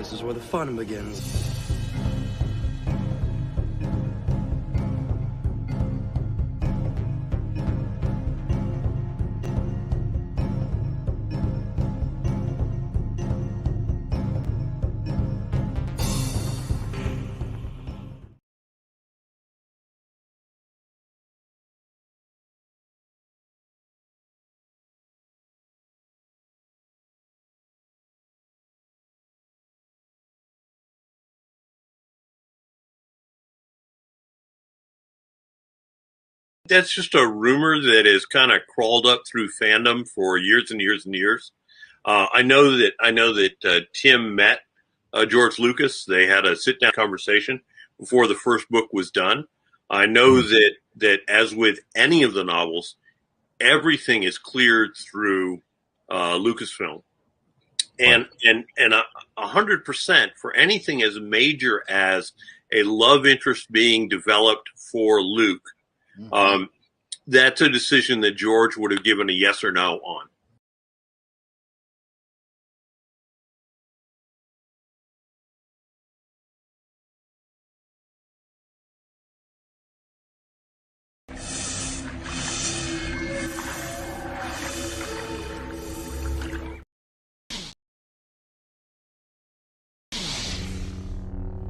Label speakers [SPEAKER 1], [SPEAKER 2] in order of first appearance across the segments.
[SPEAKER 1] This is where the fun begins.
[SPEAKER 2] That's just a rumor that has kind of crawled up through fandom for years and years and years. I know that Tim met George Lucas. They had a sit down conversation before the first book was done. I know that as with any of the novels, everything is cleared through Lucasfilm, and 100% for anything as major as a love interest being developed for Luke. That's a decision that George would have given a yes or no on.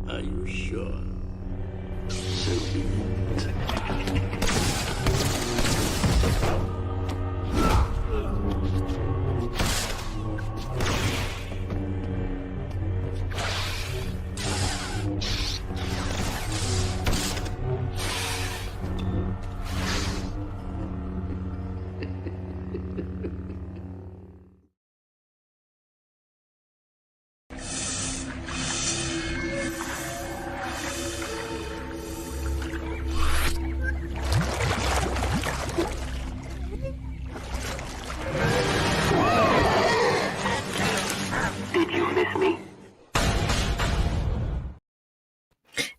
[SPEAKER 3] Are you sure? So be it.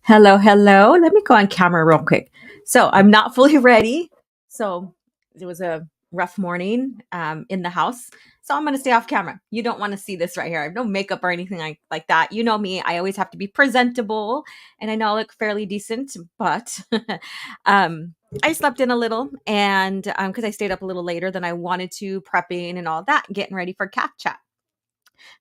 [SPEAKER 4] Hello. Let me go on camera real quick. So I'm not fully ready. So it was a rough morning in the house. So I'm going to stay off camera. You don't want to see this right here. I have no makeup or anything like that. You know me. I always have to be presentable. And I know I look fairly decent, but I slept in a little and because I stayed up a little later than I wanted to, prepping and all that, getting ready for CAF chat.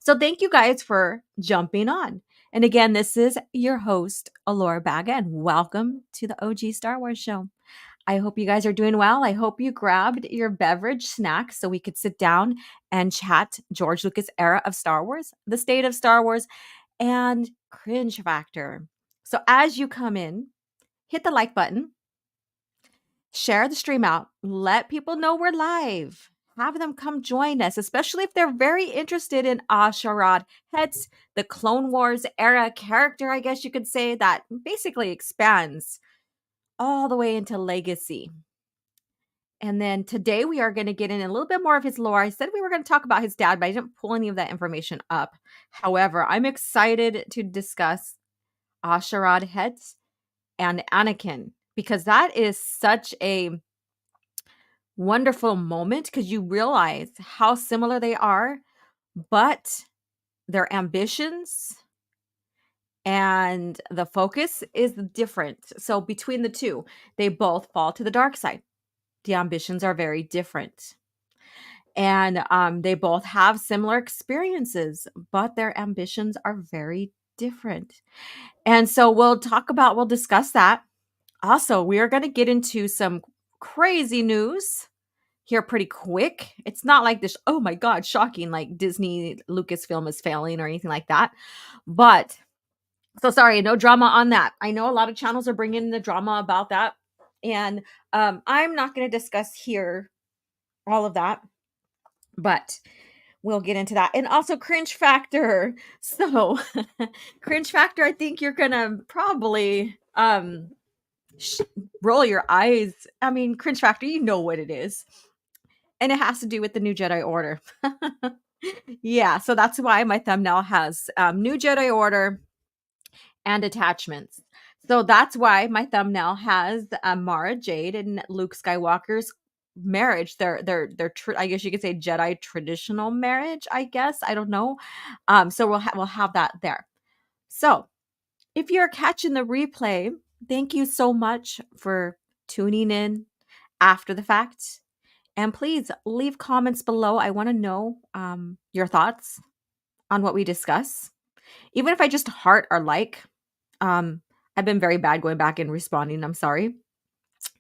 [SPEAKER 4] So thank you guys for jumping on. And again, this is your host, Alora Baga, and welcome to the O.G.Starwars show. I hope you guys are doing well. I hope you grabbed your beverage snack so we could sit down and chat George Lucas era of Star Wars, the state of Star Wars, and cringe factor. So as you come in, hit the like button, share the stream out, let people know we're live. Have them come join us, especially if they're very interested in Asharad Hett's, the Clone Wars era character, I guess you could say, that basically expands all the way into Legacy. And then today we are going to get in a little bit more of his lore. I said we were going to talk about his dad, but I didn't pull any of that information up. However, I'm excited to discuss Asharad Hett and Anakin because that is such a wonderful moment because you realize how similar they are, but their ambitions and the focus is different. So between the two, they both fall to the dark side. The ambitions are very different. And they both have similar experiences, but their ambitions are very different. And so we'll discuss that. Also, we are going to get into some crazy news here pretty quick. It's not like this, oh my God, shocking, like Disney Lucasfilm is failing or anything like that. But, so sorry, no drama on that. I know a lot of channels are bringing the drama about that. And I'm not going to discuss here all of that, but we'll get into that. And also cringe factor. So cringe factor, I think you're going to probably roll your eyes. I mean, cringe factor, you know what it is. And it has to do with the new Jedi Order. Yeah, so that's why my thumbnail has new Jedi Order and attachments. So that's why my thumbnail has Mara Jade and Luke Skywalker's marriage, I guess you could say Jedi traditional marriage, I guess. I don't know. So we'll have that there. So if you're catching the replay, thank you so much for tuning in after the fact. And please leave comments below. I want to know your thoughts on what we discuss. Even if I just heart or like, I've been very bad going back and responding. I'm sorry.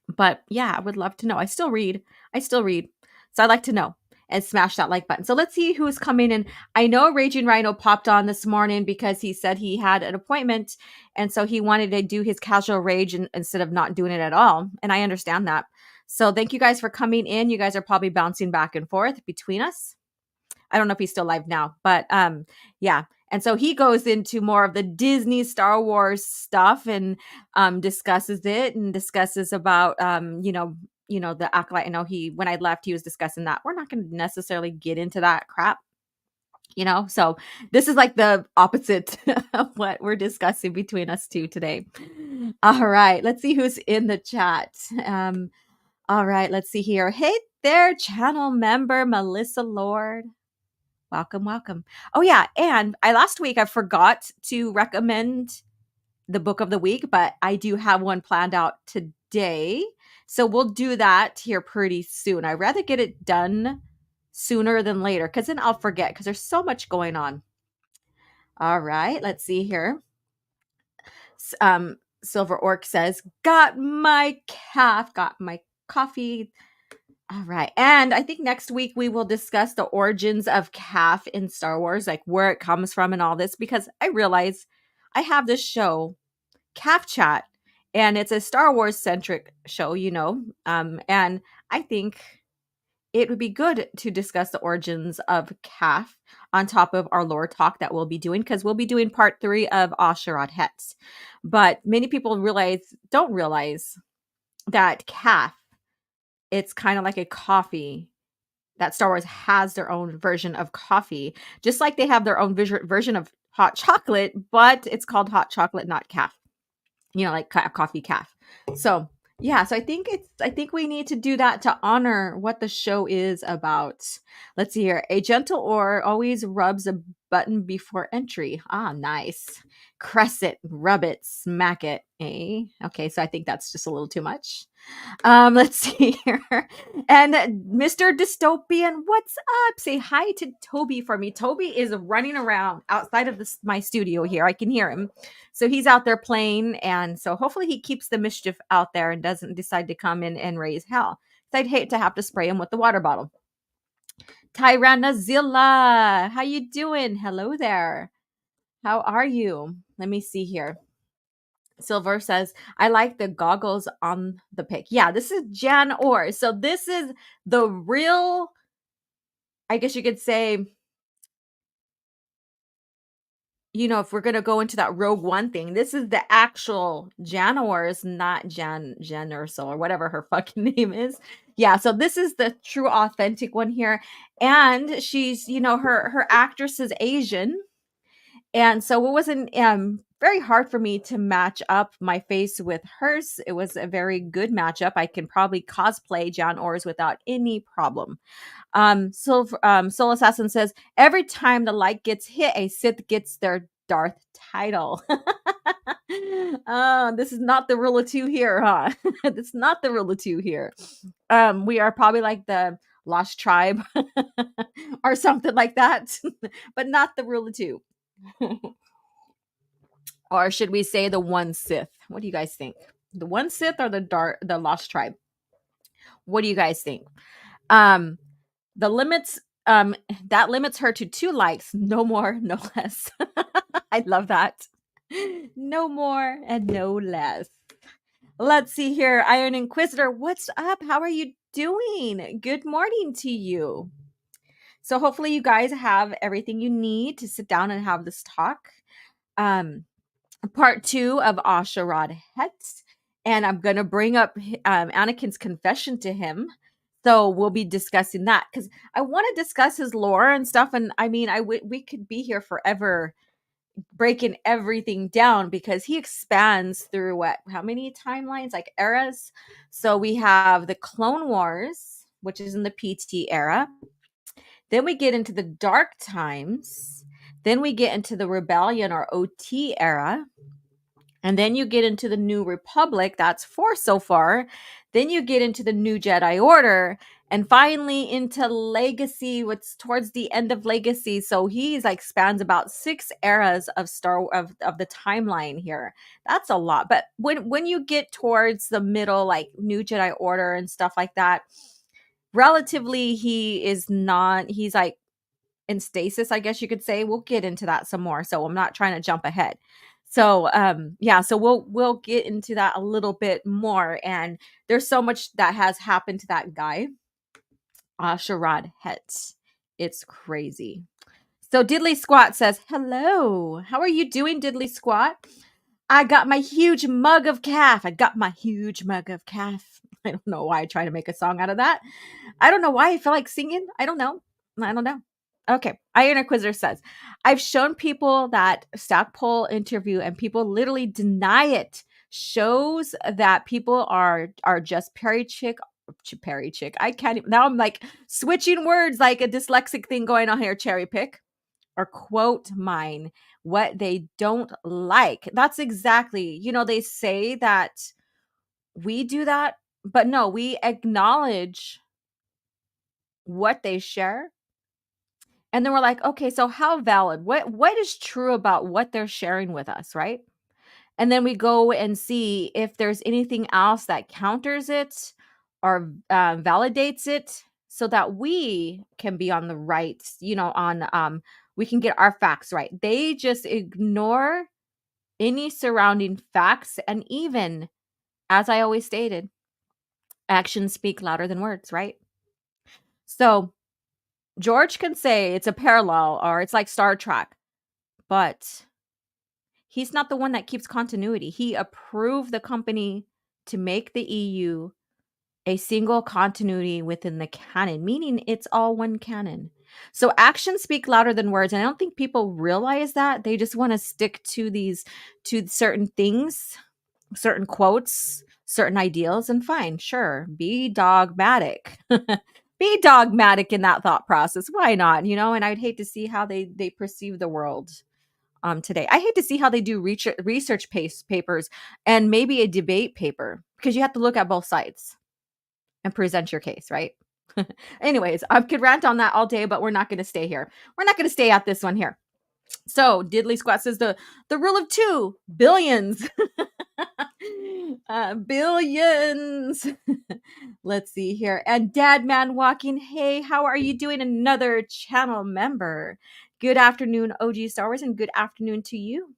[SPEAKER 4] But yeah, I would love to know. I still read. So I'd like to know and smash that like button. So let's see who's coming in. I know Raging Rhino popped on this morning because he said he had an appointment. And so he wanted to do his casual rage instead of not doing it at all. And I understand that. So thank you guys for coming in. You guys are probably bouncing back and forth between us. I don't know if he's still live now, but yeah. And so he goes into more of the Disney Star Wars stuff and discusses it and discusses about the acolyte. I know when I left, he was discussing that. We're not going to necessarily get into that crap, so this is like the opposite of what we're discussing between us two today. All right, let's see who's in the chat. All right, let's see here. Hey there, channel member Melissa Lord. Welcome. Oh yeah, and last week I forgot to recommend the book of the week, but I do have one planned out today. So we'll do that here pretty soon. I'd rather get it done sooner than later because then I'll forget because there's so much going on. All right, let's see here. Silver Orc says, got my calf, got my coffee. All right. And I think next week we will discuss the origins of CAF in Star Wars, like where it comes from and all this, because I realize I have this show, CAF Chat, and it's a Star Wars centric show, and I think it would be good to discuss the origins of CAF on top of our lore talk that we'll be doing, because we'll be doing part 3 of Asherad Hett. But many people don't realize that CAF, it's kind of like a coffee, that Star Wars has their own version of coffee, just like they have their own version of hot chocolate, but it's called hot chocolate, not CAF, like coffee CAF. So yeah, so I think we need to do that to honor what the show is about. Let's see here. A gentle oar always rubs a button before entry. Ah, nice. Caress it, rub it, smack it. Okay, so I think that's just a little too much. Let's see here. And Mr. Dystopian, what's up? Say hi to Toby for me. Toby is running around outside of my studio here. I can hear him. So he's out there playing. And so hopefully he keeps the mischief out there and doesn't decide to come in and raise hell. So I'd hate to have to spray him with the water bottle. Tyrannazilla, how you doing? Hello there. How are you? Let me see here. Silver says, I like the goggles on the pic. Yeah, this is Jan Orr. So this is the real, I guess you could say, if we're going to go into that Rogue One thing, this is the actual Jan Orrs, not Jan Ursel or whatever her fucking name is. Yeah, so this is the true authentic one here. And she's, her actress is Asian. And so it wasn't very hard for me to match up my face with hers. It was a very good matchup. I can probably cosplay Jan Orrs without any problem. Soul Assassin says, every time the light gets hit, a Sith gets their Darth title. This is not the rule of 2 here, huh? It's not the rule of 2 here. We are probably like the Lost Tribe or something like that, but not the rule of 2. Or should we say the one Sith? What do you guys think? The one Sith or the Lost Tribe? What do you guys think? The limits, that limits her to 2 likes, no more, no less. I love that. No more and no less. Let's see here. Iron Inquisitor, what's up? How are you doing? Good morning to you. So hopefully you guys have everything you need to sit down and have this talk. Part 2 of Asherad Hett, and I'm going to bring up Anakin's confession to him. So we'll be discussing that because I want to discuss his lore and stuff. And I mean, we could be here forever breaking everything down because he expands through how many timelines, like eras. So we have the Clone Wars, which is in the PT era. Then we get into the dark times. Then we get into the rebellion or OT era. And then you get into the New Republic. That's 4 so far. Then you get into the New Jedi Order. And finally into Legacy, what's towards the end of Legacy. So he's like spans about 6 eras of of the timeline here. That's a lot. But when you get towards the middle, like New Jedi Order and stuff like that, relatively he's like in stasis, I guess you could say. We'll get into that some more, so I'm not trying to jump ahead. So yeah, so we'll get into that a little bit more. And there's so much that has happened to that guy, Sharad Hett. It's crazy. So Diddley Squat says, hello, how are you doing, Diddley Squat? I got my huge mug of CAF. I got my huge mug of CAF. I don't know why I try to make a song out of that. I don't know why I feel like singing. I don't know. Okay. Iron Inquisitor says, I've shown people that Stackpole interview and people literally deny it. Shows that people are just Perry chick. I can't even, now I'm like switching words like a dyslexic thing going on here. Cherry pick or quote mine what they don't like. That's exactly, they say that we do that, but no, we acknowledge what they share. And then we're like, okay, so how valid? What is true about what they're sharing with us, right? And then we go and see if there's anything else that counters it or validates it, so that we can be on the right, we can get our facts right. They just ignore any surrounding facts. And even, as I always stated, actions speak louder than words, right? So George can say it's a parallel or it's like Star Trek, but he's not the one that keeps continuity. He approved the company to make the EU a single continuity within the canon, meaning it's all one canon. So actions speak louder than words. And I don't think people realize that. They just want to stick to certain things, certain quotes, certain ideals, and fine, sure, be dogmatic. Be dogmatic in that thought process. Why not? And I'd hate to see how they perceive the world today. I hate to see how they do research papers and maybe a debate paper, because you have to look at both sides and present your case, right? Anyways, I could rant on that all day, but we're not going to stay here. We're not going to stay at this one here. So Diddley Squat says the rule of 2, billions. Billions. Let's see here. And Dad Man Walking, hey, how are you doing? Another channel member. Good afternoon, O.G.Starwars, and good afternoon to you.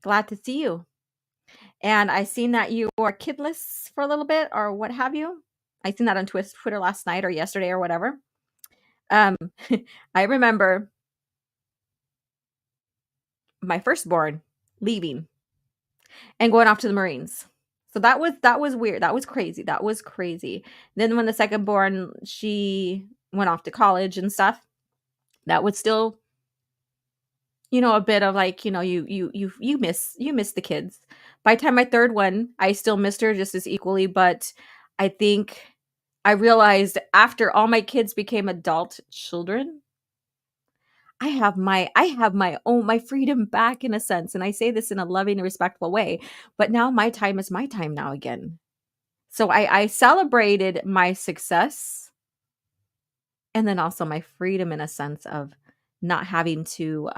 [SPEAKER 4] Glad to see you. And I seen that you were kidless for a little bit or what have you. I seen that on Twitter last night or yesterday or whatever. I remember my firstborn leaving and going off to the Marines. So that was weird. That was crazy. Then when the secondborn, she went off to college and stuff, that was still, a bit of like, you miss the kids. By the time my third one, I still missed her just as equally. But I think I realized after all my kids became adult children, I have my freedom back in a sense. And I say this in a loving and respectful way, but now my time is my time now again. So I celebrated my success and then also my freedom in a sense of not having to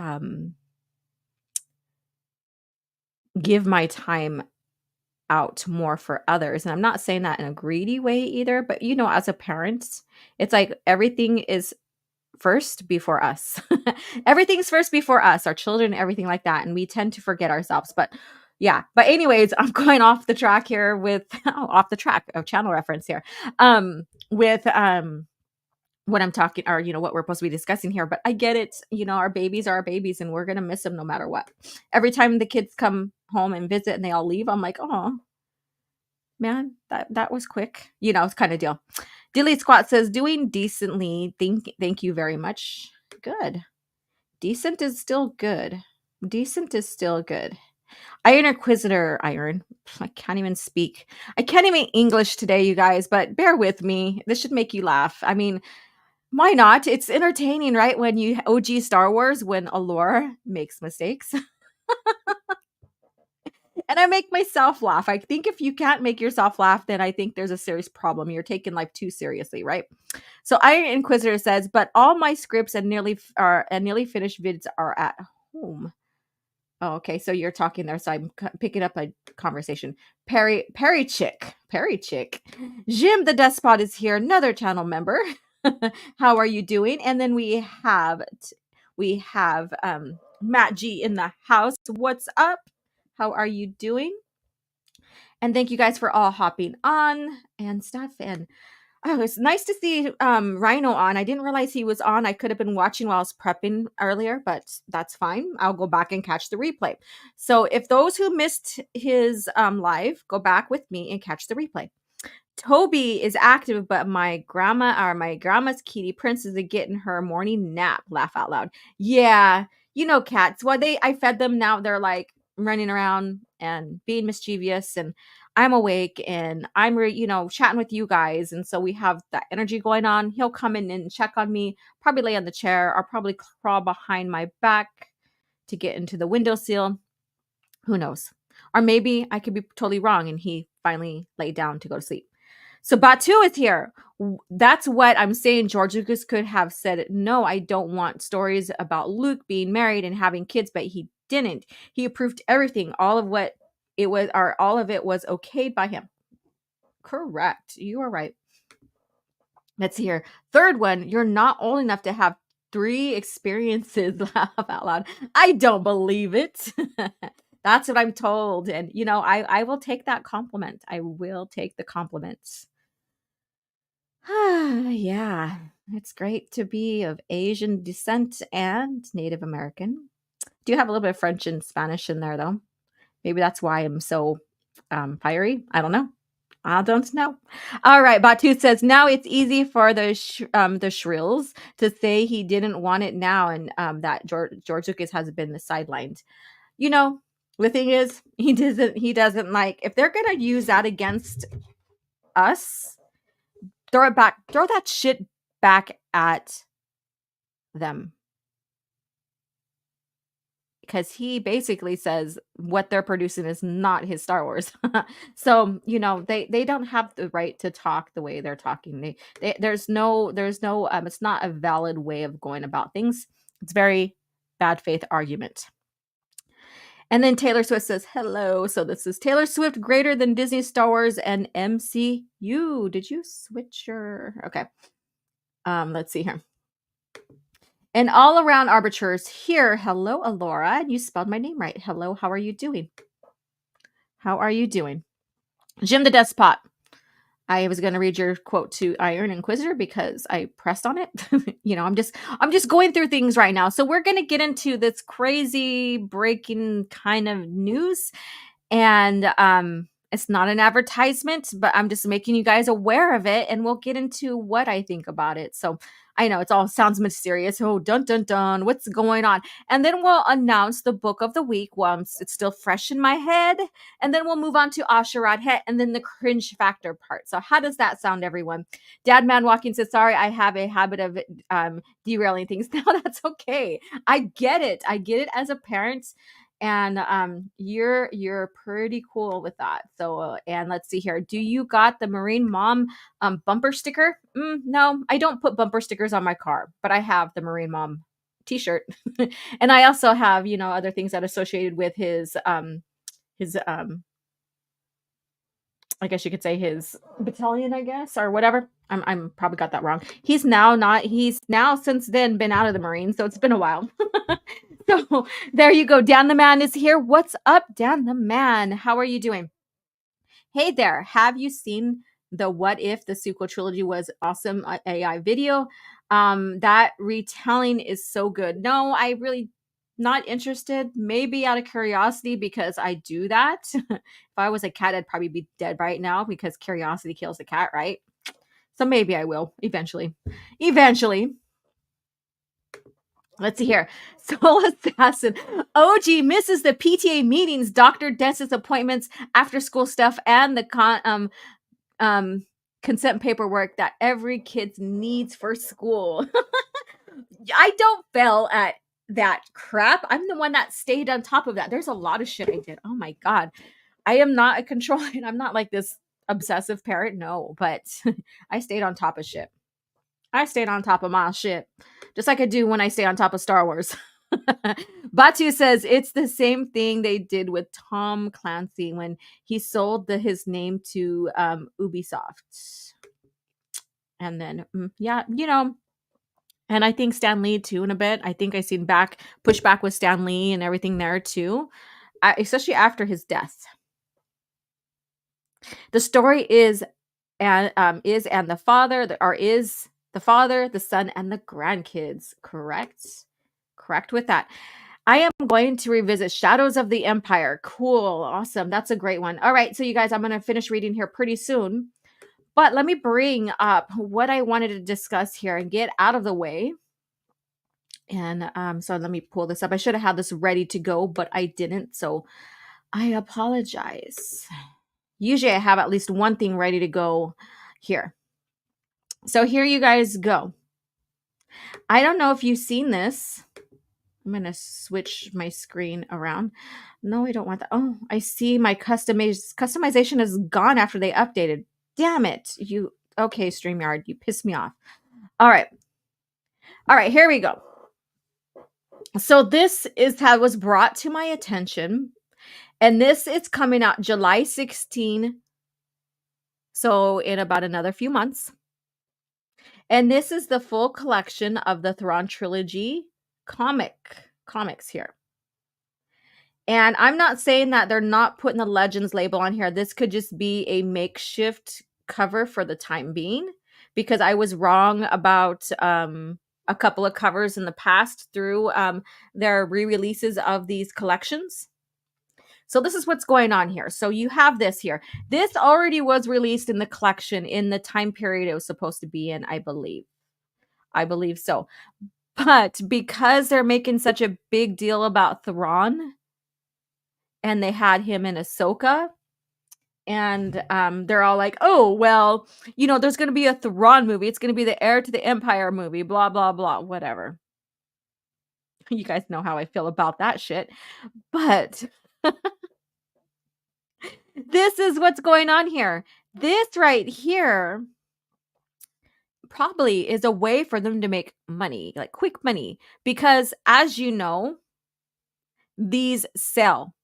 [SPEAKER 4] give my time out more for others. And I'm not saying that in a greedy way either, but as a parent, it's like everything is first before us. Everything's first before us, our children, everything like that. And we tend to forget ourselves. But yeah. But anyways, I'm going off the track here with off the track of channel reference here. With what I'm talking, or what we're supposed to be discussing here. But I get it. Our babies are our babies and we're gonna miss them no matter what. Every time the kids come home and visit and they all leave, I'm like, oh man, that was quick. It's kind of deal. Dilly Squat says, doing decently. Thank you very much. Good. Decent is still good. Iron Inquisitor, Iron. I can't even speak. I can't even English today, you guys, but bear with me. This should make you laugh. I mean, why not? It's entertaining, right? When you O.G.Starwars, when Allura makes mistakes. And I make myself laugh. I think if you can't make yourself laugh, then I think there's a serious problem. You're taking life too seriously, right? So Iron Inquisitor says, but all my scripts and nearly finished vids are at home. Oh, okay. So you're talking there. So I'm picking up a conversation. Perry Chick. Jim the Despot is here. Another channel member. How are you doing? And then we have Matt G in the house. What's up? How are you doing? And thank you guys for all hopping on and stuff. And oh, it's nice to see Rhino on. I didn't realize he was on. I could have been watching while I was prepping earlier, but that's fine. I'll go back and catch the replay. So if those who missed his live, go back with me and catch the replay. Toby is active, but my grandma's kitty Princess is getting her morning nap. Laugh out loud. Yeah, you know cats. Well, I fed them. Now they're like running around and being mischievous, and I'm awake and I'm chatting with you guys, and so we have that energy going on. He'll come in and check on me, probably lay on the chair, or probably crawl behind my back to get into the windowsill. Who knows? Or maybe I could be totally wrong and he finally laid down to go to sleep. So Batu is here. That's what I'm saying. George Lucas could have said, no, I don't want stories about Luke being married and having kids, but he didn't. He approved everything. All of it was okayed by him. Correct. You are right. Let's see here. Third one, you're not old enough to have 3 experiences. Laugh out loud. I don't believe it. That's what I'm told. And, I will take that compliment. I will take the compliments. Yeah, it's great to be of Asian descent and Native American. Do have a little bit of French and Spanish in there, though. Maybe that's why I'm so fiery. I don't know. All right, Batu says, now it's easy for the shrills to say he didn't want it now, and that George Lucas has been sidelined. The thing is, he doesn't like, if they're gonna use that against us, throw that shit back at them. Because he basically says what they're producing is not his Star Wars. So, they don't have the right to talk the way they're talking. There's no it's not a valid way of going about things. It's very bad faith argument. And then Taylor Swift says, hello. So this is Taylor Swift greater than Disney, Star Wars, and MCU. Did you switch your... Okay. Let's see here. And all around arbiters here. Hello, Alora. And you spelled my name right. Hello, how are you doing? Jim the Despot. I was going to read your quote to Iron Inquisitor because I pressed on it. I'm just going through things right now. So we're going to get into this crazy breaking kind of news. And it's not an advertisement, but I'm just making you guys aware of it. And we'll get into what I think about it. So I know it all sounds mysterious. Oh, dun, dun, dun. What's going on? And then we'll announce the book of the week once it's still fresh in my head. And then we'll move on to Asherad Hett and then the cringe factor part. So how does that sound, everyone? Dad Man Walking says, sorry, I have a habit of derailing things. Now that's okay. I get it as a parent. And you're pretty cool with that. So and let's see here. Do you got the Marine Mom bumper sticker? No, I don't put bumper stickers on my car, but I have the Marine Mom t-shirt. And I also have, other things that associated with his I guess you could say his battalion, I guess, or whatever. I'm probably got that wrong. He's now since then been out of the Marines, so it's been a while. So there you go. Dan the Man is here. What's up, Dan the Man? How are you doing? Hey there. Have you seen the What If the sequel trilogy was awesome AI video? That retelling is so good. No, I really not interested. Maybe out of curiosity because I do that. If I was a cat, I'd probably be dead right now because curiosity kills the cat, right? So maybe I will eventually. Let's see here. Soul Assassin. OG misses the PTA meetings, doctor, dentist appointments, after school stuff, and the consent paperwork that every kid needs for school. I don't fail at that crap. I'm the one that stayed on top of that. There's a lot of shit I did. Oh my God. I am not a controlling. I'm not like this obsessive parent. No, but I stayed on top of shit. I stayed on top of my shit, just like I do when I stay on top of Star Wars. Batu says it's the same thing they did with Tom Clancy when he sold his name to Ubisoft. And then, yeah, and I think Stan Lee too in a bit. I think I seen pushback with Stan Lee and everything there too, especially after his death. The story is the father, the son, and the grandkids. Correct with that. I am going to revisit Shadows of the Empire. Cool. Awesome. That's a great one. All right. So you guys, I'm going to finish reading here pretty soon. But let me bring up what I wanted to discuss here and get out of the way. And so let me pull this up. I should have had this ready to go, but I didn't. So I apologize. Usually I have at least one thing ready to go here. So here you guys go. I don't know if you've seen this. I'm going to switch my screen around. No, I don't want that. Oh, I see my customization is gone after they updated. Damn it. Okay, StreamYard, you pissed me off. All right, here we go. So this is how it was brought to my attention. And this is coming out July 16. So in about another few months. And this is the full collection of the Thrawn trilogy comics here. And I'm not saying that they're not putting the Legends label on here. This could just be a makeshift cover for the time being, because I was wrong about a couple of covers in the past through their re-releases of these collections. So this is what's going on here. So you have this here. This already was released in the collection in the time period it was supposed to be in, I believe. I believe so. But because they're making such a big deal about Thrawn, and they had him in Ahsoka, and they're all like, oh, well, there's going to be a Thrawn movie. It's going to be the Heir to the Empire movie, blah, blah, blah, whatever. You guys know how I feel about that shit. But this is what's going on here. This right here probably is a way for them to make money, like quick money, because as you know, these sell.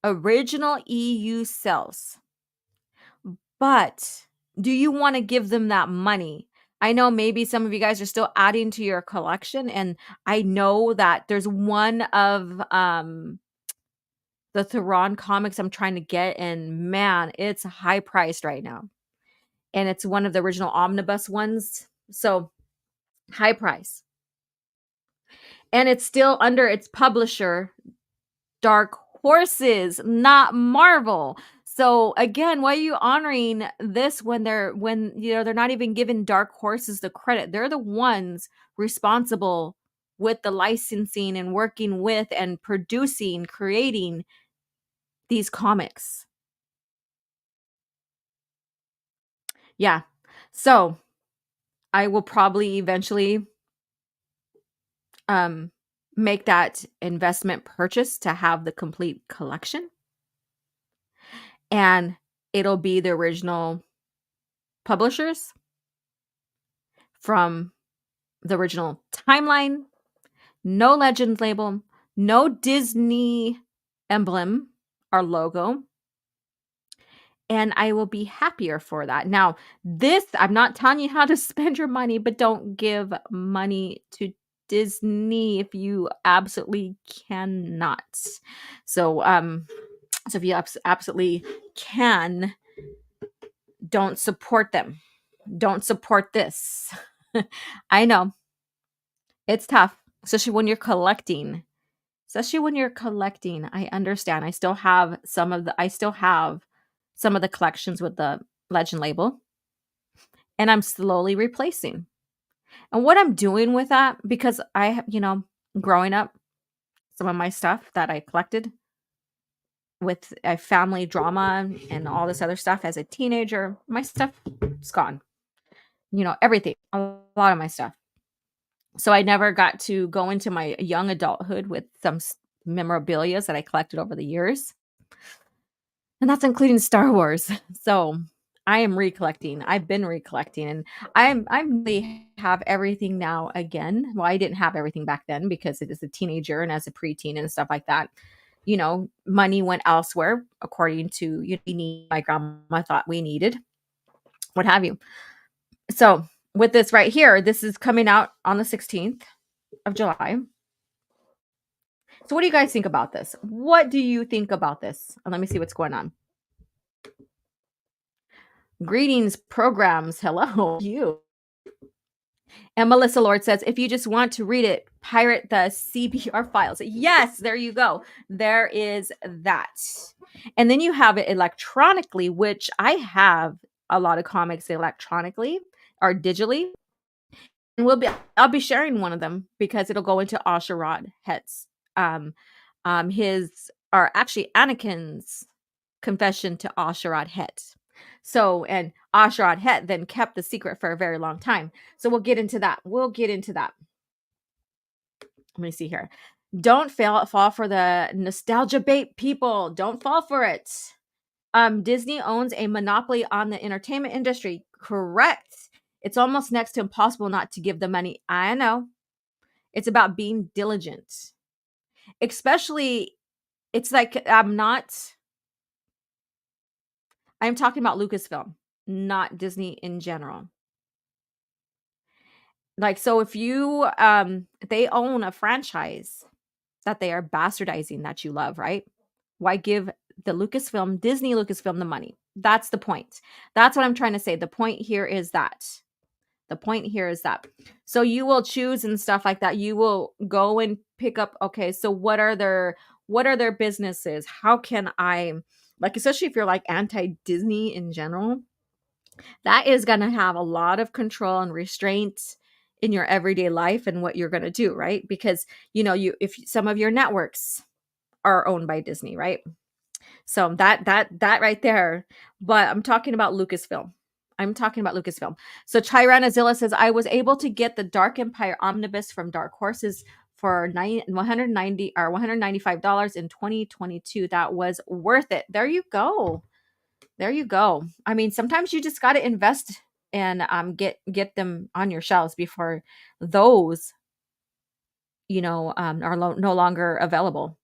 [SPEAKER 4] Original EU sells. But do you want to give them that money? I know maybe some of you guys are still adding to your collection, and I know that there's one of the Thrawn comics I'm trying to get, and man, it's high priced right now. And it's one of the original omnibus ones. So high price. And it's still under its publisher, Dark Horses, not Marvel. So again, why are you honoring this when they're not even giving Dark Horses the credit? They're the ones responsible with the licensing and working with and producing, creating these comics. Yeah. So I will probably eventually make that investment purchase to have the complete collection. And it'll be the original publishers from the original timeline. No Legends label, no Disney emblem or logo. And I will be happier for that. Now, I'm not telling you how to spend your money, but don't give money to Disney if you absolutely cannot. So if you absolutely can, don't support them. Don't support this. I know it's tough, especially when you're collecting. I understand. I still have some of the collections with the Legend label, and I'm slowly replacing. And what I'm doing with that, because I have, growing up, some of my stuff that I collected with a family drama and all this other stuff as a teenager, my stuff is gone. Everything, a lot of my stuff. So I never got to go into my young adulthood with some memorabilia that I collected over the years. And that's including Star Wars. So I am recollecting. I've been recollecting, and I really have everything now again. Well, I didn't have everything back then because it is a teenager and as a preteen and stuff like that. Money went elsewhere according to my grandma thought we needed, what have you. So with this right here, this is coming out on the 16th of July. So what do you guys think about this? What do you think about this? Let me see what's going on. Greetings, programs. Hello, you. And Melissa Lord says, if you just want to read it, pirate the CBR files. Yes, there you go. There is that. And then you have it electronically, which I have a lot of comics electronically or digitally. And I'll be sharing one of them because it'll go into Hett's Anakin's confession to Hett. So, and Hett then kept the secret for a very long time. So we'll get into that. Let me see here. Don't fall for the nostalgia bait, people. Don't fall for it. Disney owns a monopoly on the entertainment industry. Correct. It's almost next to impossible not to give the money. I know. It's about being diligent. Especially, it's like I'm talking about Lucasfilm, not Disney in general. Like, so if you, they own a franchise that they are bastardizing that you love, right? Why give the Disney Lucasfilm the money? That's the point. That's what I'm trying to say. The point here is that. So you will choose and stuff like that. You will go and pick up, okay, so what are their businesses? How can I, like, especially if you're like anti-Disney in general, that is going to have a lot of control and restraint in your everyday life and what you're going to do, right? Because, if some of your networks are owned by Disney, right? So that right there. But I'm talking about Lucasfilm. So Tyranazilla says, I was able to get the Dark Empire Omnibus from Dark Horses for $190 or $195 in 2022. That was worth it. There you go. I mean, sometimes you just got to invest and get them on your shelves before those, are no longer available.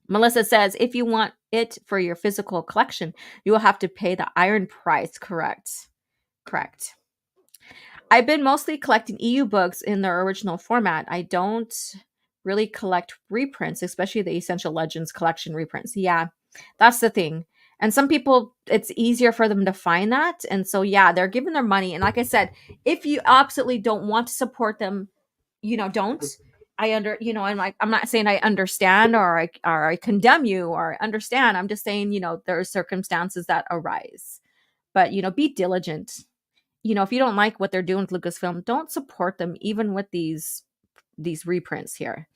[SPEAKER 4] Melissa says, if you want it for your physical collection, you will have to pay the iron price. Correct. I've been mostly collecting EU books in their original format. I don't really collect reprints, especially the Essential Legends collection reprints. Yeah, that's the thing. And some people, it's easier for them to find that. And so, yeah, they're giving their money. And like I said, if you absolutely don't want to support them, don't. I'm not saying I understand or I condemn you or I understand. I'm just saying, there are circumstances that arise. But, be diligent. If you don't like what they're doing with Lucasfilm, don't support them, even with these reprints here.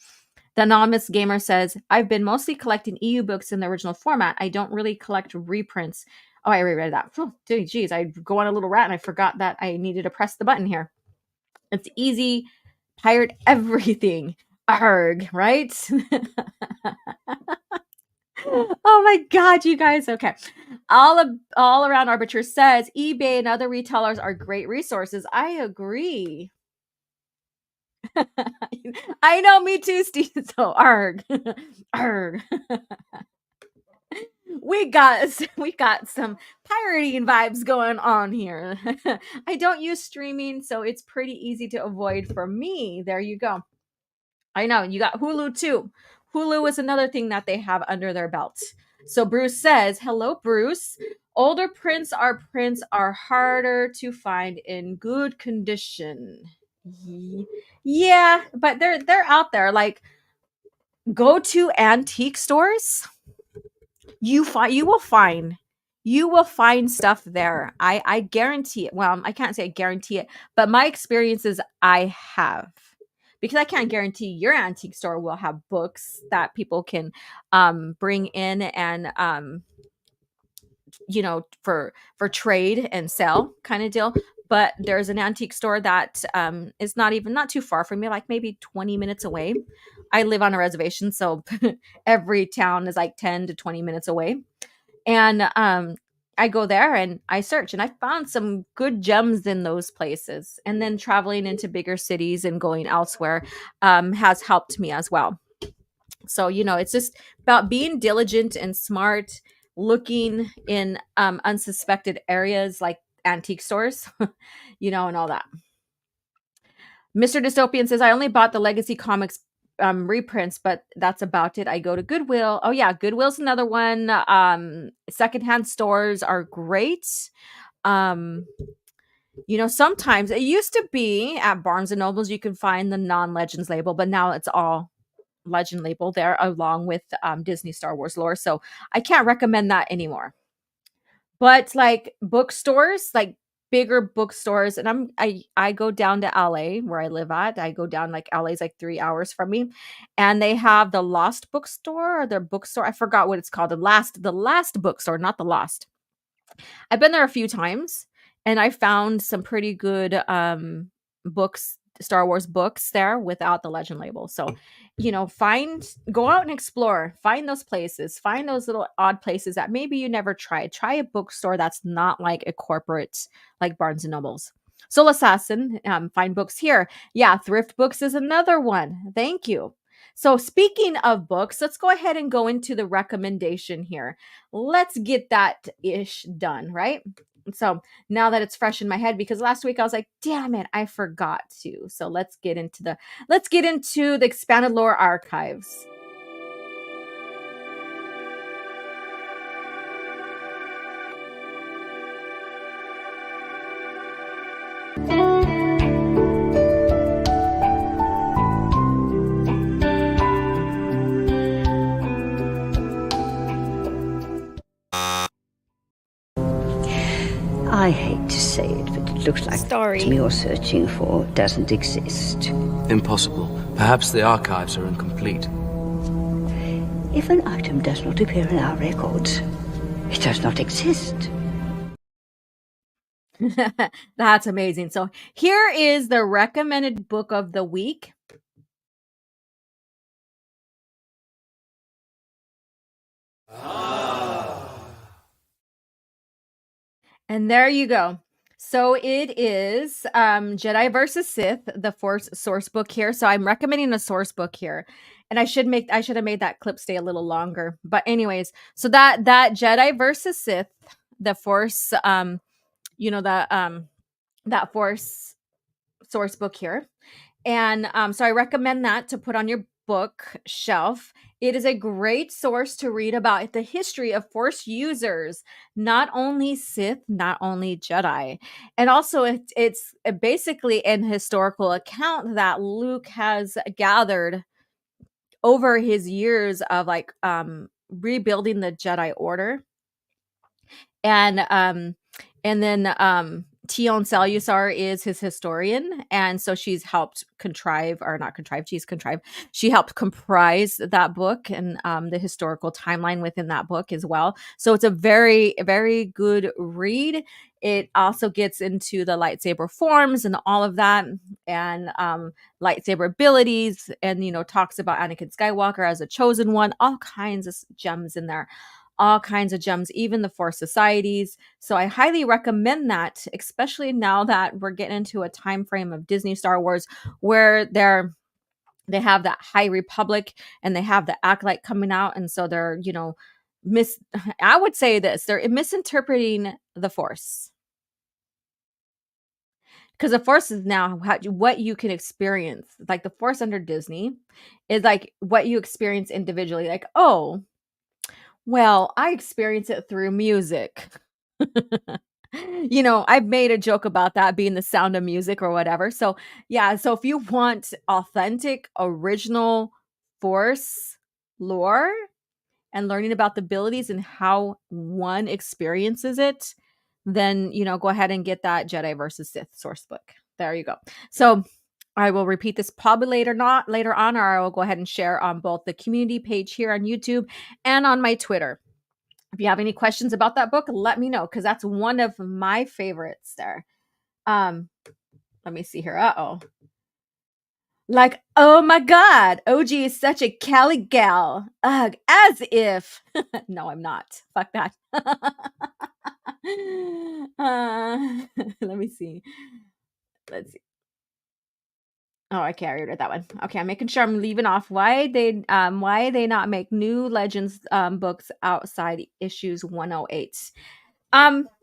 [SPEAKER 4] The Anonymous Gamer says, I've been mostly collecting EU books in the original format. I don't really collect reprints. Oh, I already read that. Oh, geez, I go on a little rant and I forgot that I needed to press the button here. It's easy. Pirate everything. Arg, right? Oh my God, you guys. Okay. All Around Arbiter says, eBay and other retailers are great resources. I agree. I know, me too, Steve. So arg. We got some pirating vibes going on here. I don't use streaming, so it's pretty easy to avoid for me. There you go. I know, you got Hulu too. Hulu is another thing that they have under their belt. So Bruce says, hello, Bruce. Older prints are harder to find in good condition. Yeah, but they're out there. Like, go to antique stores. You will find you will find stuff there. I guarantee it. Well, I can't say I guarantee it, but my experiences I have, because I can't guarantee your antique store will have books that people can bring in and for trade and sell kind of deal. But there's an antique store that is not too far from me, like maybe 20 minutes away. I live on a reservation, so every town is like 10 to 20 minutes away. And I go there and I search, and I found some good gems in those places. And then traveling into bigger cities and going elsewhere has helped me as well. So, it's just about being diligent and smart, looking in unsuspected areas like antique stores, and all that. Mr. Dystopian says, I only bought the Legacy Comics reprints, but that's about it. I go to Goodwill. Oh yeah, Goodwill's another one. Secondhand stores are great. Sometimes it used to be at Barnes and Nobles you can find the non-Legends label, but now it's all Legend label there along with Disney Star Wars lore. So I can't recommend that anymore. But like bookstores, like bigger bookstores, and I go down to LA where I live at. I go down, like, LA's like 3 hours from me, and they have the Lost bookstore, or their bookstore. I forgot what it's called. The last bookstore, not the Lost. I've been there a few times, and I found some pretty good books, Star Wars books there without the Legend label. So, go out and explore, find those places, find those little odd places that maybe you never tried. Try a bookstore that's not like a corporate, like Barnes and Nobles. Soul Assassin, find books here. Yeah, Thrift Books is another one. Thank you. So speaking of books, let's go ahead and go into the recommendation here. Let's get that ish done, right? So now that it's fresh in my head, because last week I was like, damn it, I forgot to. So let's get into the expanded lore archives.
[SPEAKER 5] I hate to say it, but it looks like
[SPEAKER 4] Story.
[SPEAKER 5] the item you're searching for doesn't exist.
[SPEAKER 1] Impossible. Perhaps the archives are incomplete.
[SPEAKER 5] If an item does not appear in our records, it does not exist.
[SPEAKER 4] That's amazing. So here is the recommended book of the week. And there you go. So it is Jedi versus Sith, the Force source book here. So I'm recommending a source book here. And I should have made that clip stay a little longer. But anyways, so that Jedi versus Sith, the Force, that Force source book here. And so I recommend that to put on your bookshelf. It is a great source to read about the history of Force users, not only Sith, not only Jedi. And also it's basically an historical account that Luke has gathered over his years of rebuilding the Jedi Order. And then Tion Salusar is his historian, and so she's helped she helped comprise that book and the historical timeline within that book as well. So it's a very, very good read. It also gets into the lightsaber forms and all of that, and lightsaber abilities, and talks about Anakin Skywalker as a chosen one. All kinds of gems in there. All kinds of gems, even the Force societies. So I highly recommend that, especially now that we're getting into a time frame of Disney Star Wars where they have that High Republic and they have the Acolyte coming out, and so they're I would say this, they're misinterpreting the Force, because the Force is now what you can experience. Like the Force under Disney is like what you experience individually. Like, oh, well, I experience it through music. I've made a joke about that being the sound of music or whatever. So, yeah. So if you want authentic, original Force lore and learning about the abilities and how one experiences it, then, go ahead and get that Jedi versus Sith source book. There you go. So I will repeat this probably later on, or I will go ahead and share on both the community page here on YouTube and on my Twitter. If you have any questions about that book, let me know, because that's one of my favorites there. Let me see here. Like, oh my God, OG is such a Cali gal. Ugh, as if. No, I'm not. Fuck that. Let me see. Let's see. Oh, I carried with that one. Okay, I'm making sure I'm leaving off why they not make new Legends books outside issues 108.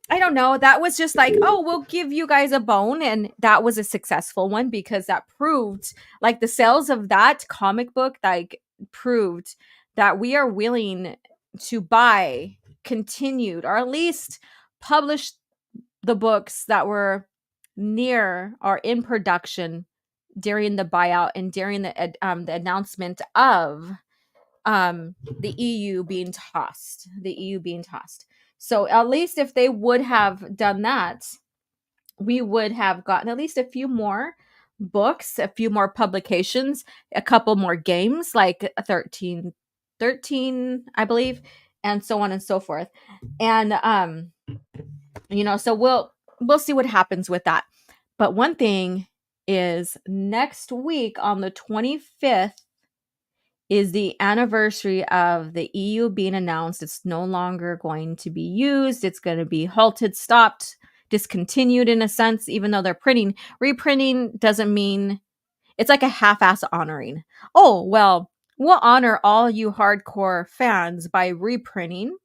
[SPEAKER 4] I don't know. That was just like, oh, we'll give you guys a bone, and that was a successful one because that proved, like, the sales of that comic book, like, proved that we are willing to buy continued, or at least publish the books that were near or in production during the buyout and during the announcement of the EU being tossed. So at least if they would have done that, we would have gotten at least a few more books, a few more publications, a couple more games, like 13, I believe, and so on and so forth. And so we'll see what happens with that. But one thing is, next week on the 25th is the anniversary of the EU being announced. It's no longer going to be used. It's going to be halted, stopped, discontinued in a sense, even though they're printing. Reprinting doesn't mean, it's like a half-ass honoring. Oh, well, we'll honor all you hardcore fans by reprinting,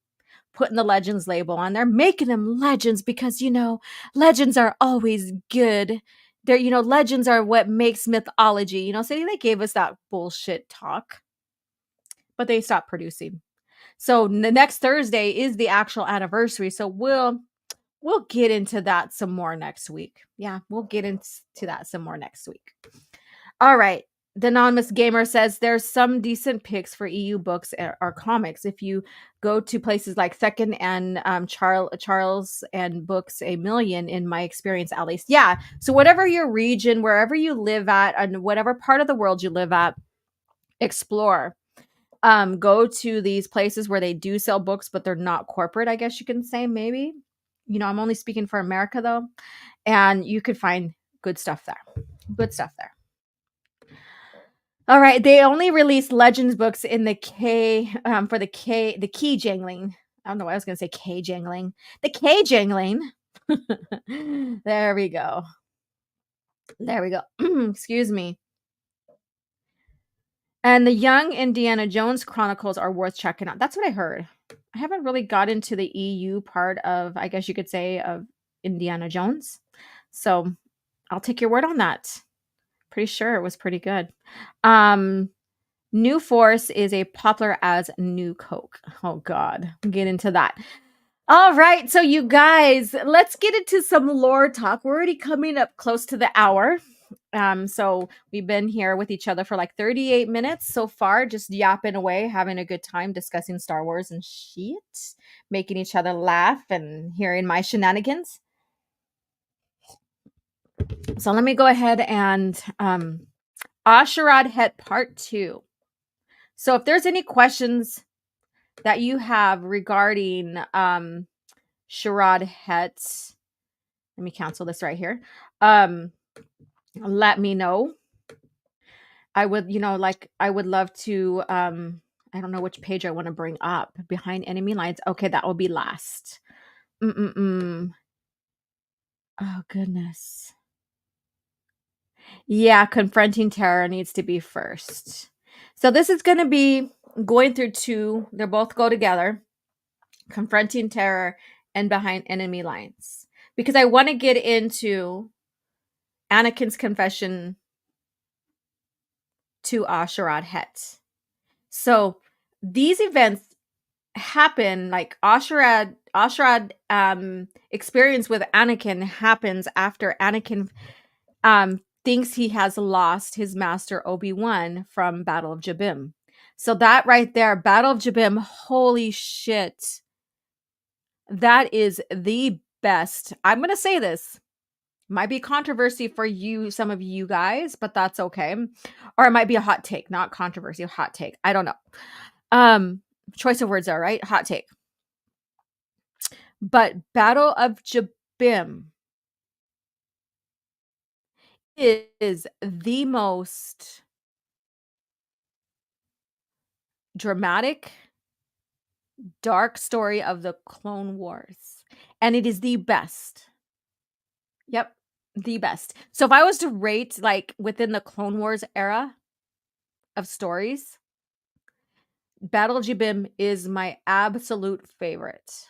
[SPEAKER 4] putting the Legends label on there, making them Legends because, Legends are always good. They're, Legends are what makes mythology, so they gave us that bullshit talk. But they stopped producing. So the next Thursday is the actual anniversary. So we'll get into that some more next week. Yeah, we'll get into that some more next week. All right. The Anonymous Gamer says there's some decent picks for EU books or comics. If you go to places like Second and Charles and Books A Million, in my experience at least. Yeah. So whatever your region, wherever you live at, and whatever part of the world you live at, explore. Go to these places where they do sell books, but they're not corporate, I guess you can say, maybe. I'm only speaking for America, though. And you could find good stuff there. All right. They only released Legends books in the the key jangling. I don't know why I was going to say K jangling. The K jangling. There we go. Excuse me. And the Young Indiana Jones Chronicles are worth checking out. That's what I heard. I haven't really got into the EU part of, I guess you could say, of Indiana Jones. So I'll take your word on that. Pretty sure it was pretty good. New Force is a popular as New Coke. Oh, God. We'll get into that. All right. So you guys, let's get into some lore talk. We're already coming up close to the hour. So we've been here with each other for like 38 minutes so far, just yapping away, having a good time discussing Star Wars and shit, making each other laugh and hearing my shenanigans. So let me go ahead and Asherad Hett Part 2. So if there's any questions that you have regarding Sherrod Hett, let me cancel this right here. Let me know. I would, I would love to, I don't know which page I want to bring up. Behind Enemy Lines. Okay, that will be last. Oh, goodness. Yeah, Confronting Terror needs to be first. So this is going to be going through two. They both go together. Confronting Terror and Behind Enemy Lines. Because I want to get into Anakin's confession to Asherad Hett. So these events happen, like Asherad experience with Anakin happens after Anakin thinks he has lost his master Obi-Wan from Battle of Jabim. So that right there, Battle of Jabim, holy shit. That is the best. I'm going to say this. Might be controversy for you, some of you guys, but that's okay. Or it might be a hot take, not controversy, a hot take. I don't know. Choice of words there, right? Hot take. But Battle of Jabim is the most dramatic, dark story of the Clone Wars. And it is the best. Yep, the best. So if I was to rate like within the Clone Wars era of stories, Battle of Jabim is my absolute favorite.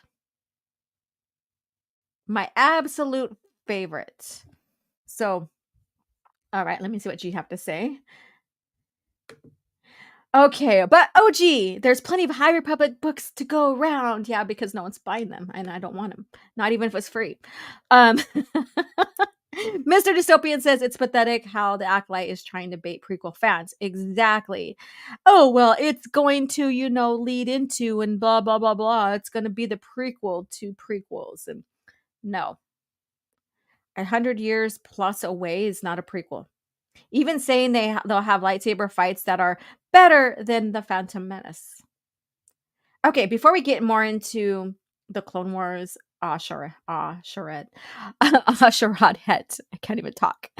[SPEAKER 4] My absolute favorite. So, all right, let me see what you have to say. Okay, but OG, there's plenty of High Republic books to go around. Yeah, because no one's buying them, and I don't want them. Not even if it's free. Mr. Dystopian says it's pathetic how the Acolyte is trying to bait prequel fans. Exactly. Oh, well, it's going to, lead into and blah, blah, blah, blah. It's going to be the prequel to prequels. And no. 100 years plus away is not a prequel. Even saying they'll have lightsaber fights that are better than the Phantom Menace. Okay, before we get more into the Clone Wars, Asherad Hett. I can't even talk.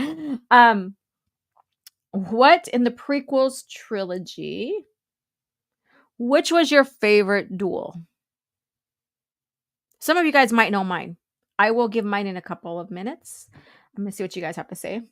[SPEAKER 4] What in the prequels trilogy? Which was your favorite duel? Some of you guys might know mine. I will give mine in a couple of minutes. I'm gonna see what you guys have to say.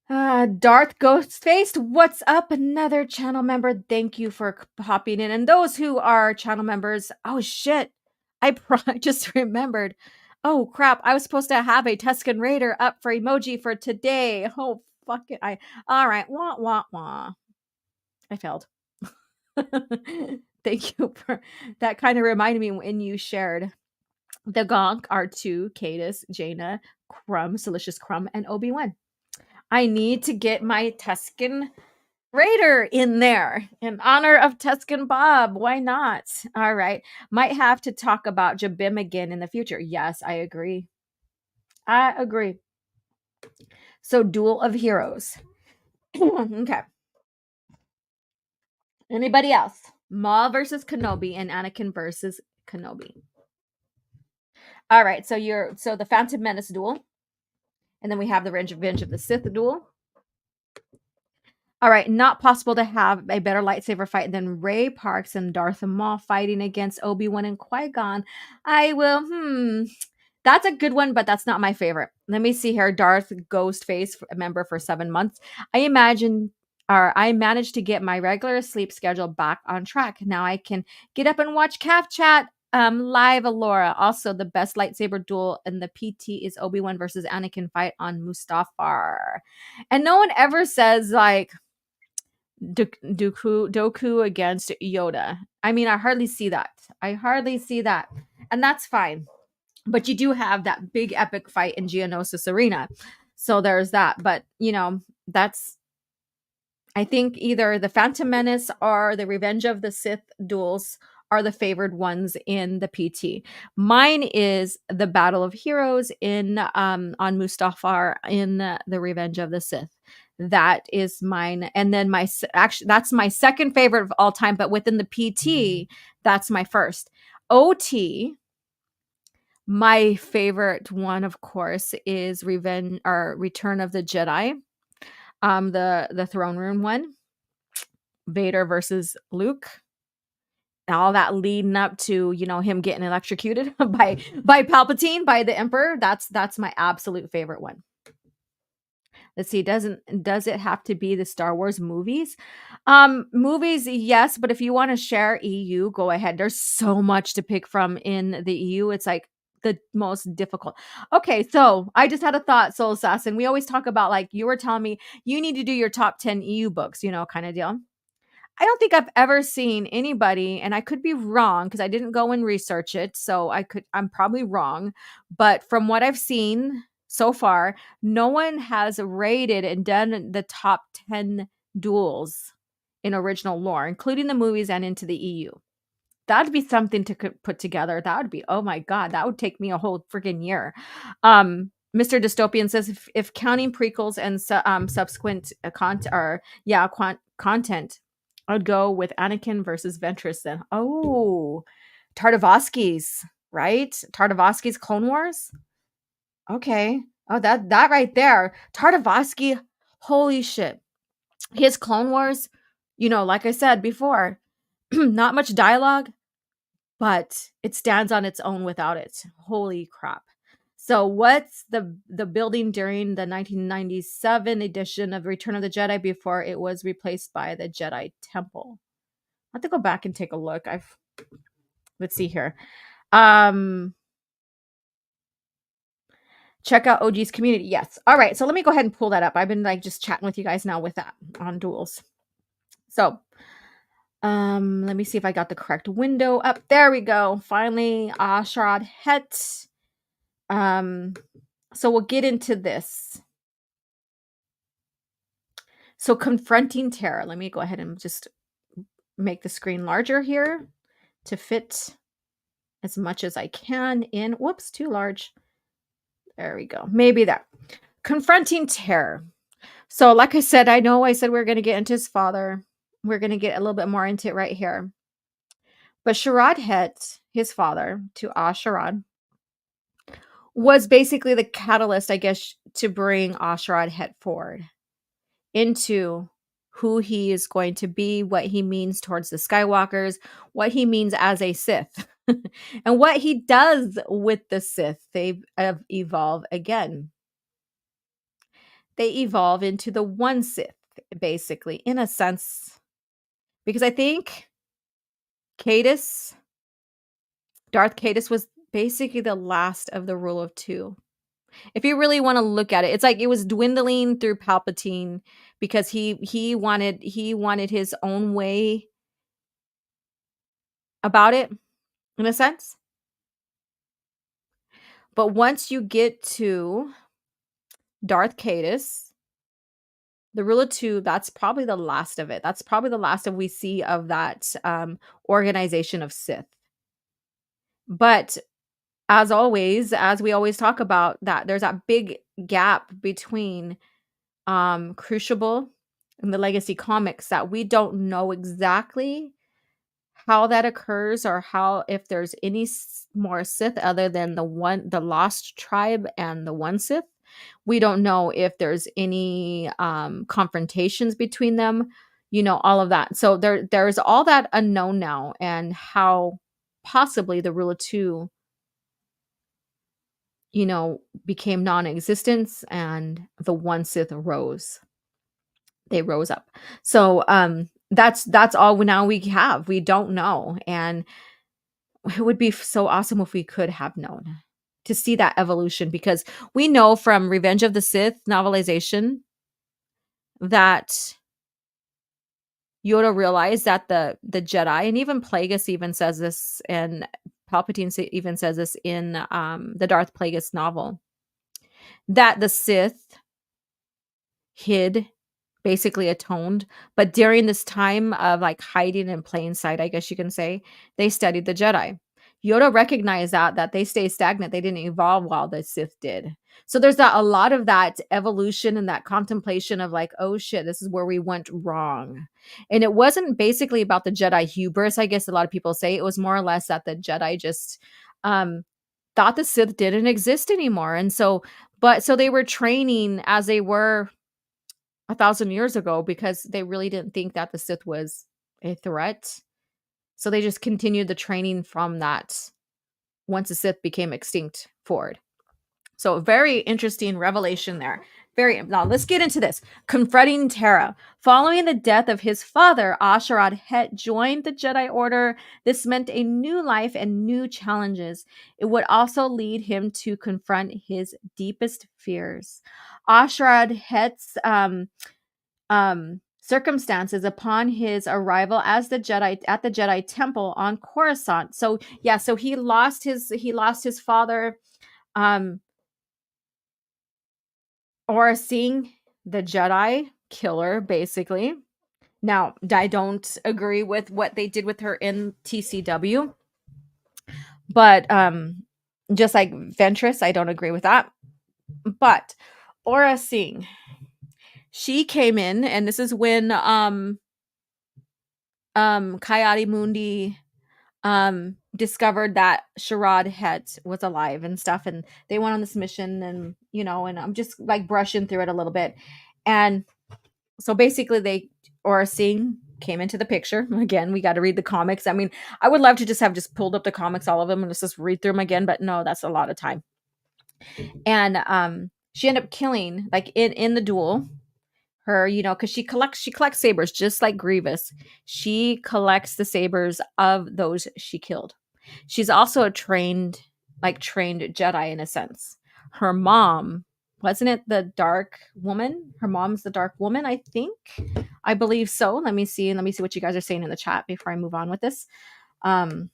[SPEAKER 4] Darth Ghostface, what's up? Another channel member. Thank you for hopping in. And those who are channel members, oh shit, I just remembered. Oh crap, I was supposed to have a Tusken Raider up for emoji for today. Oh fuck it. All right, wah wah wah. I failed. Thank you for that. Kind of reminded me when you shared the Gonk, R2, Cadus, Jaina, Crumb, Silicious Crumb, and Obi-Wan. I need to get my Tusken Raider in there in honor of Tusken Bob. Why not? All right. Might have to talk about Jabim again in the future. Yes, I agree. I agree. So, Duel of Heroes. Okay. Anybody else? Maul versus Kenobi and Anakin versus Kenobi. All right. So the Phantom Menace duel. And then we have the Revenge of the Sith duel. All right, not possible to have a better lightsaber fight than Ray Parks and Darth Maul fighting against Obi-Wan and Qui-Gon. That's a good one, but that's not my favorite. Let me see here. Darth Ghostface, a member for 7 months. I managed to get my regular sleep schedule back on track. Now I can get up and watch CAF chat live, Alora. Also, the best lightsaber duel in the PT is Obi-Wan versus Anakin fight on Mustafar. And no one ever says like Doku against Yoda. I mean, I hardly see that. And that's fine. But you do have that big epic fight in Geonosis Arena. So there's that. But, that's, I think either the Phantom Menace or the Revenge of the Sith duels are the favored ones in the PT. Mine is the Battle of Heroes on Mustafar in the Revenge of the Sith. That is mine. And then that's my second favorite of all time, but within the PT, that's my first. OT, my favorite one, of course, is Return of the Jedi. The throne room one. Vader versus Luke. All that leading up to, him getting electrocuted by Palpatine, by the Emperor. That's my absolute favorite one. Let's see, does it have to be the Star Wars movies? Movies, yes, but if you want to share EU, go ahead. There's so much to pick from in the EU. It's like the most difficult. Okay, so I just had a thought, Soul Assassin. We always talk about, like, you were telling me you need to do your top 10 EU books, kind of deal. I don't think I've ever seen anybody, and I could be wrong because I didn't go and research it, so I'm probably wrong. But from what I've seen so far, no one has rated and done the top 10 duels in original lore, including the movies and into the EU. That'd be something to put together. That would be, oh my God, that would take me a whole freaking year. Mr. Dystopian says if counting prequels and subsequent content, I'd go with Anakin versus Ventress then. Oh, Tartakovsky's, right? Tartakovsky's Clone Wars. Okay. Oh, that right there. Tartakovsky, holy shit. His Clone Wars, like I said before, not much dialogue, but it stands on its own without it. Holy crap. So what's the building during the 1997 edition of Return of the Jedi before it was replaced by the Jedi Temple? I have to go back and take a look. Let's see here. Check out OG's community. Yes. All right. So let me go ahead and pull that up. I've been just chatting with you guys now with that on duels. So let me see if I got the correct window up. There we go. Finally, Ashrad Hett. So we'll get into this. So confronting terror. Let me go ahead and just make the screen larger here to fit as much as I can in. Whoops, too large. There we go. Maybe that. Confronting terror. So like I said, I said we we're going to get into his father. We're going to get a little bit more into it right here. But Sharad Hett, his father, to Asharad, was basically the catalyst, I guess, to bring Asharad Hett forward into who he is going to be, what he means towards the Skywalkers, what he means as a Sith, and what he does with the Sith. They evolve again. They evolve into the one Sith, basically, in a sense. Because I think Darth Caedus was basically the last of the rule of two. If you really want to look at it, it's like it was dwindling through Palpatine because he wanted his own way about it, in a sense. But once you get to Darth Caedus, the rule of two, that's probably the last of it. That's probably the last of we see of that organization of Sith. But as always, as we always talk about, that there's that big gap between Crucible and the Legacy comics that we don't know exactly how that occurs or how, if there's any more Sith other than the Lost Tribe and the one Sith. We don't know if there's any confrontations between them, all of that. So there's all that unknown now, and how possibly the rule of two became non-existent and the one Sith rose. They rose up. So that's all now we have. We don't know. And it would be so awesome if we could have known, to see that evolution, because we know from Revenge of the Sith novelization that Yoda realized that the Jedi, and even Plagueis even says this, and Palpatine even says this in the Darth Plagueis novel, that the Sith hid, basically atoned, but during this time of like hiding in plain sight, I guess you can say, they studied the Jedi. Yoda recognized that they stayed stagnant. They didn't evolve while the Sith did. So there's a lot of that evolution and that contemplation of like, oh shit, this is where we went wrong. And it wasn't basically about the Jedi hubris, I guess a lot of people say. It was more or less that the Jedi just thought the Sith didn't exist anymore. And so they were training as they were 1,000 years ago, because they really didn't think that the Sith was a threat. So they just continued the training from that once the Sith became extinct forward. So very interesting revelation there. Now let's get into this. Confronting Terra. Following the death of his father, Asharad Hett joined the Jedi Order. This meant a new life and new challenges. It would also lead him to confront his deepest fears. Asharad Hett's circumstances upon his arrival as the Jedi at the Jedi Temple on Coruscant. So he lost his father, or seeing the Jedi killer, basically, Now, I don't agree with what they did with her in TCW, but just like Ventress, I don't agree with that. But Aura Singh, she came in, and this is when Coyote Mundi discovered that Sharad Hett was alive and stuff, and they went on this mission, and and I'm just like brushing through it a little bit. And so basically Aura Singh came into the picture. Again, we got to read the comics. I mean, I would love to just have pulled up the comics, all of them, and just read through them again, but no, that's a lot of time. And she ended up killing, like, in the duel, her, because she collects sabers just like Grievous. She collects the sabers of those she killed. She's also a trained Jedi in a sense. Her mom, wasn't it the Dark Woman? Her mom's the Dark Woman, I think. I believe so. Let me see what you guys are saying in the chat before I move on with this. The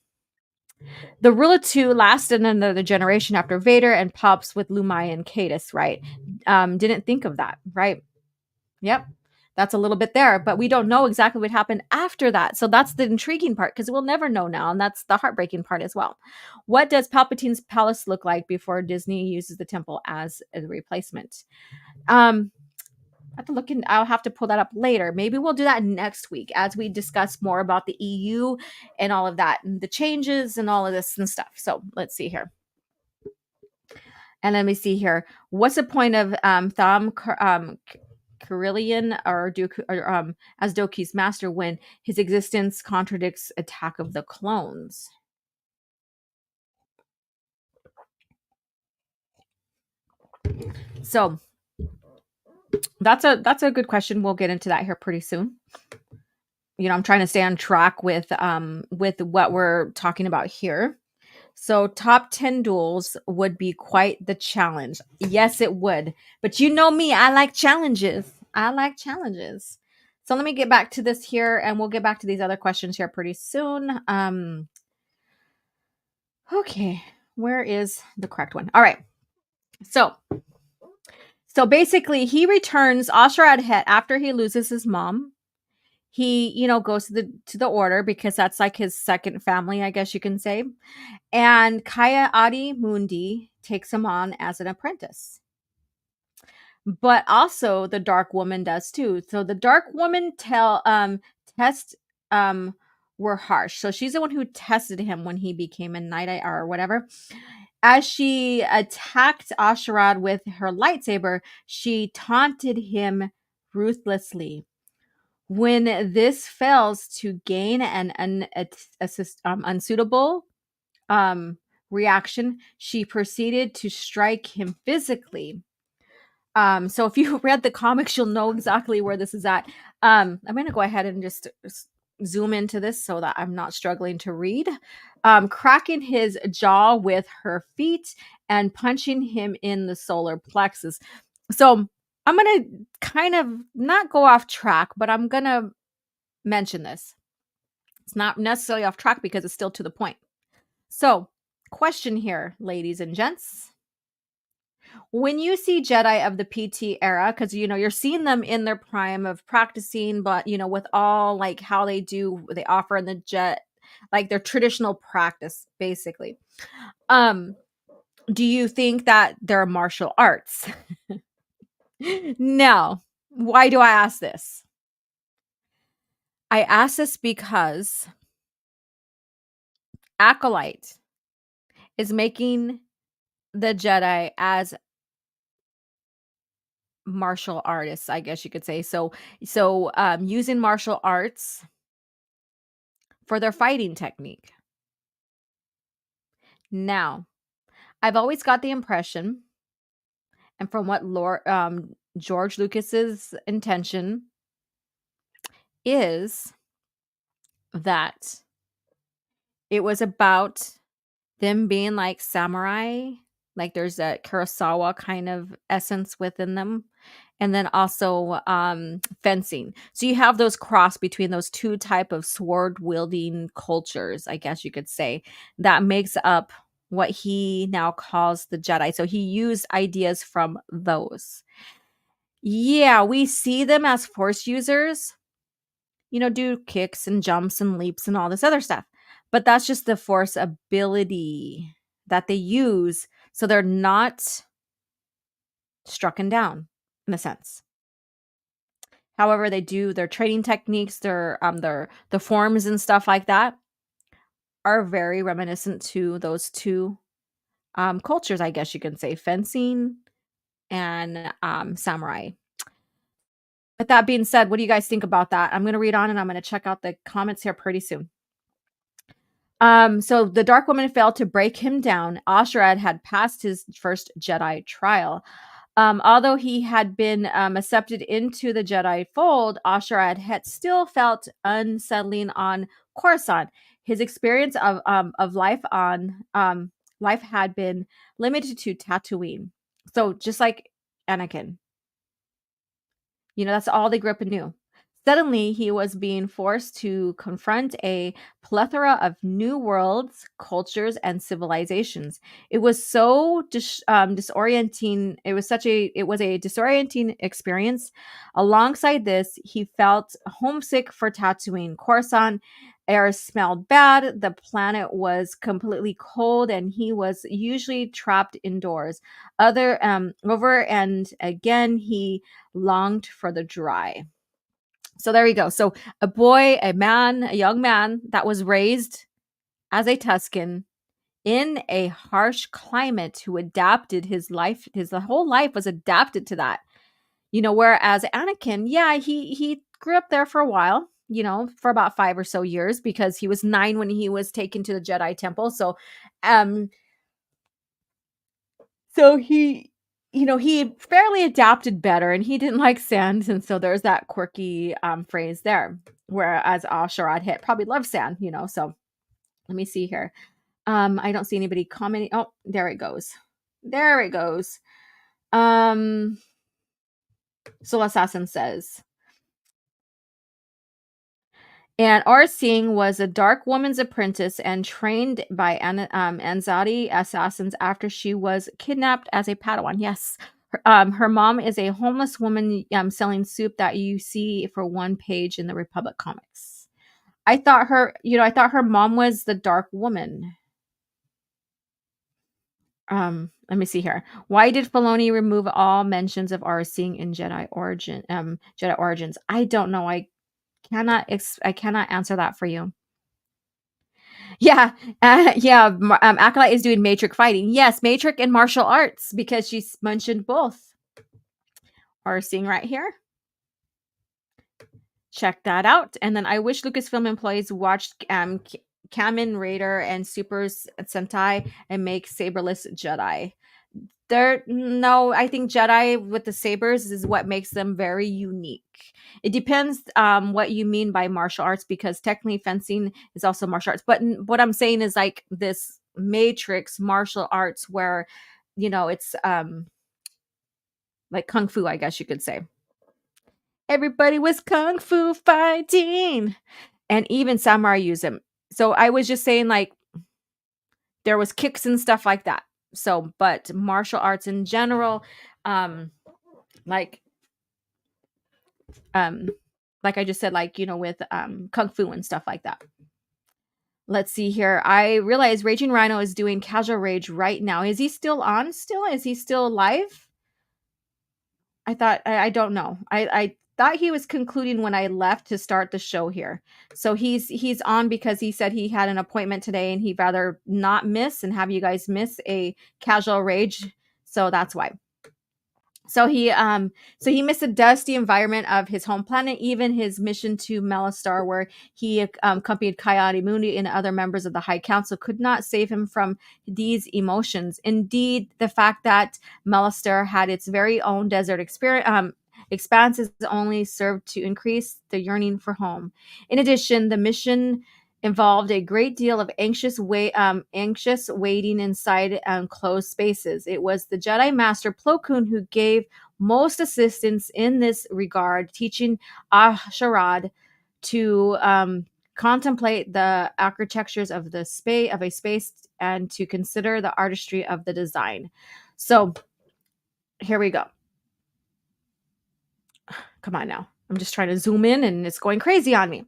[SPEAKER 4] rule of two lasted another generation after Vader and Pops with Lumai and Cadus, right? Didn't think of that, right? Yep. That's a little bit there, but we don't know exactly what happened after that. So that's the intriguing part, because we'll never know now, and that's the heartbreaking part as well. What does Palpatine's palace look like before Disney uses the temple as a replacement? I have to look in. I'll have to pull that up later. Maybe we'll do that next week as we discuss more about the EU and all of that, and the changes and all of this and stuff. So let's see here. And let me see here. What's the point of Tham Carillion or as Doki's master when his existence contradicts Attack of the Clones? So that's a good question. We'll get into that here pretty soon. I'm trying to stay on track with what we're talking about here. So top 10 duels would be quite the challenge. Yes, it would. But you know me, I like challenges. So let me get back to this here, and we'll get back to these other questions here pretty soon. Okay, where is the correct one? All right. So basically, he returns Ashrad Hett after he loses his mom. He, goes to the order because that's like his second family, I guess you can say. And Kaya Adi Mundi takes him on as an apprentice. But also the Dark Woman does too. So the Dark Woman tests were harsh. So she's the one who tested him when he became a Night or whatever. As she attacked Ashrad with her lightsaber, she taunted him ruthlessly. When this fails to gain an unsuitable reaction, she proceeded to strike him physically. So if you read the comics, you'll know exactly where this is at. I'm going to go ahead and just zoom into this so that I'm not struggling to read. Cracking his jaw with her feet and punching him in the solar plexus. So I'm going to kind of not go off track, but I'm going to mention this. It's not necessarily off track because it's still to the point. So, question here, ladies and gents. When you see Jedi of the PT era, because you're seeing them in their prime of practicing, but with all like how they offer in the jet, like their traditional practice, basically. Do you think that they're martial arts? No. Why do I ask this? I ask this because Acolyte is making the Jedi as martial artists, I guess you could say. So using martial arts for their fighting technique. Now, I've always got the impression, and from what George Lucas's intention is, that it was about them being like samurai, like there's a Kurosawa kind of essence within them, and then also fencing. So you have those cross between those two type of sword wielding cultures, I guess you could say, that makes up what he now calls the Jedi. So he used ideas from those. Yeah, we see them as force users, do kicks and jumps and leaps and all this other stuff. But that's just the Force ability that they use, so they're not strucken down in a sense. However, they do their training techniques, their the forms and stuff like that are very reminiscent to those two cultures, I guess you can say, fencing and samurai. With that being said, what do you guys think about that? I'm going to read on and I'm going to check out the comments here pretty soon. So the Dark Woman failed to break him down. Osherad had passed his first Jedi trial. Although he had been accepted into the Jedi fold, Osherad Hett still felt unsettling on Coruscant. His experience of life on life had been limited to Tatooine. So just like Anakin, that's all they grew up and knew. Suddenly, he was being forced to confront a plethora of new worlds, cultures, and civilizations. It was so disorienting. It was a disorienting experience. Alongside this, he felt homesick for Tatooine. Coruscant air smelled bad. The planet was completely cold, and he was usually trapped indoors. Over and again, he longed for the dry. So there you go. So a young man that was raised as a Tuscan in a harsh climate, who adapted his whole life was adapted to that. Whereas Anakin, yeah, he grew up there for a while, for about 5 or so years, because he was 9 when he was taken to the Jedi Temple. So he fairly adapted better, and he didn't like sand. And so there's that quirky phrase there. Whereas Asharad Hett probably loves sand, So let me see here. I don't see anybody commenting. Oh, there it goes. There it goes. Soul Assassin says, and Arsing was a dark woman's apprentice and trained by Anzadi assassins after she was kidnapped as a Padawan. Yes. Her mom is a homeless woman selling soup that you see for one page in the Republic comics. I thought her mom was the dark woman. Let me see here. Why did Filoni remove all mentions of Arsing in Jedi Origins? I don't know. I cannot answer that for you. Yeah, Acolyte is doing Matrix fighting. Yes, Matrix and martial arts, because she's mentioned both. Arsing right here. Check that out. And then I wish Lucasfilm employees watched Kamen Raider and Super Sentai and make saberless Jedi. I think Jedi with the sabers is what makes them very unique. It depends what you mean by martial arts, because technically fencing is also martial arts. But what I'm saying is like this Matrix martial arts where, it's like Kung Fu, I guess you could say. Everybody was Kung Fu fighting. And even samurai use them. So I was just saying, like, there was kicks and stuff like that. So, but martial arts in general, like I just said, like, with Kung Fu and stuff like that. Let's see here. I realize Raging Rhino is doing Casual Rage right now. Is he still on still? Is he still live? I don't know. I thought he was concluding when I left to start the show here. So he's on because he said he had an appointment today and he'd rather not miss and have you guys miss a Casual Rage. So that's why. So he missed the dusty environment of his home planet, even his mission to Melistar, where he accompanied Coyote Mundi and other members of the High Council, could not save him from these emotions. Indeed, the fact that Melistar had its very own desert expanses only served to increase the yearning for home. In addition, the mission involved a great deal of anxious waiting inside closed spaces. It was the Jedi Master Plo Koon who gave most assistance in this regard, teaching Asharad to contemplate the architectures of a space and to consider the artistry of the design. So here we go. Come on now. I'm just trying to zoom in and it's going crazy on me.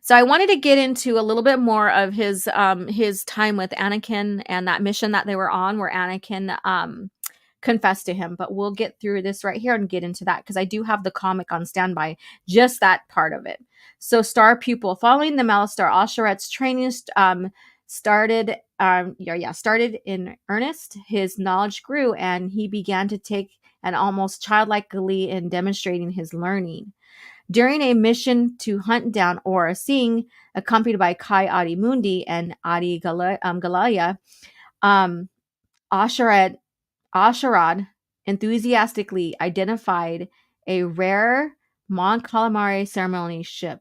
[SPEAKER 4] So I wanted to get into a little bit more of his time with Anakin and that mission that they were on where Anakin confessed to him. But we'll get through this right here and get into that because I do have the comic on standby, just that part of it. So Star Pupil. Following the Malastare, Osheret's training started in earnest. His knowledge grew and he began to take an almost childlike glee in demonstrating his learning. During a mission to hunt down Aura Singh, accompanied by Kai Adi Mundi and Adi Galaya, Asharad enthusiastically identified a rare Mon Calamari ceremony ship.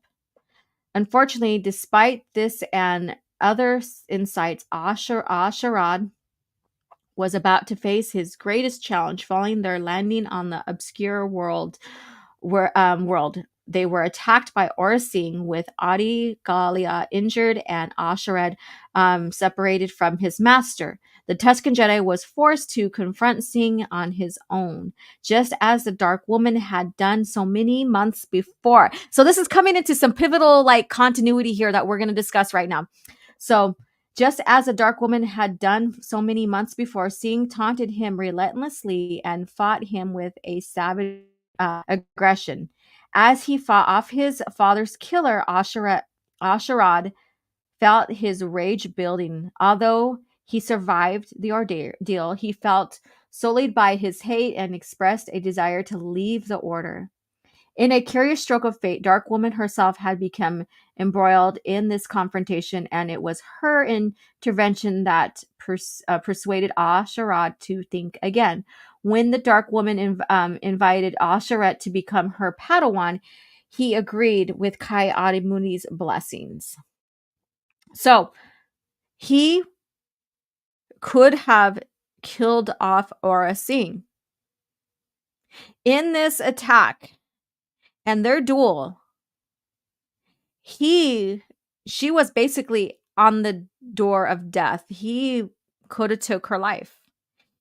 [SPEAKER 4] Unfortunately, despite this and other insights, Asharad was about to face his greatest challenge following their landing on the obscure world. They were attacked by Aura Singh, with Adi Galia injured and Asharad separated from his master. The Tusken Jedi was forced to confront Singh on his own, just as the Dark Woman had done so many months before. So this is coming into some pivotal continuity here that we're going to discuss right now. So just as the Dark Woman had done so many months before, Singh taunted him relentlessly and fought him with a savage aggression. As he fought off his father's killer, Asharad felt his rage building. Although he survived the ordeal, he felt sullied by his hate and expressed a desire to leave the order. In a curious stroke of fate, Dark Woman herself had become embroiled in this confrontation, and it was her intervention that persuaded Asharad to think again. When the Dark Woman invited Asharet to become her Padawan, he agreed with Kai Adi Muni's blessings. So he could have killed off Aura Singh. In this attack and their duel, she was basically on the door of death. He could have took her life.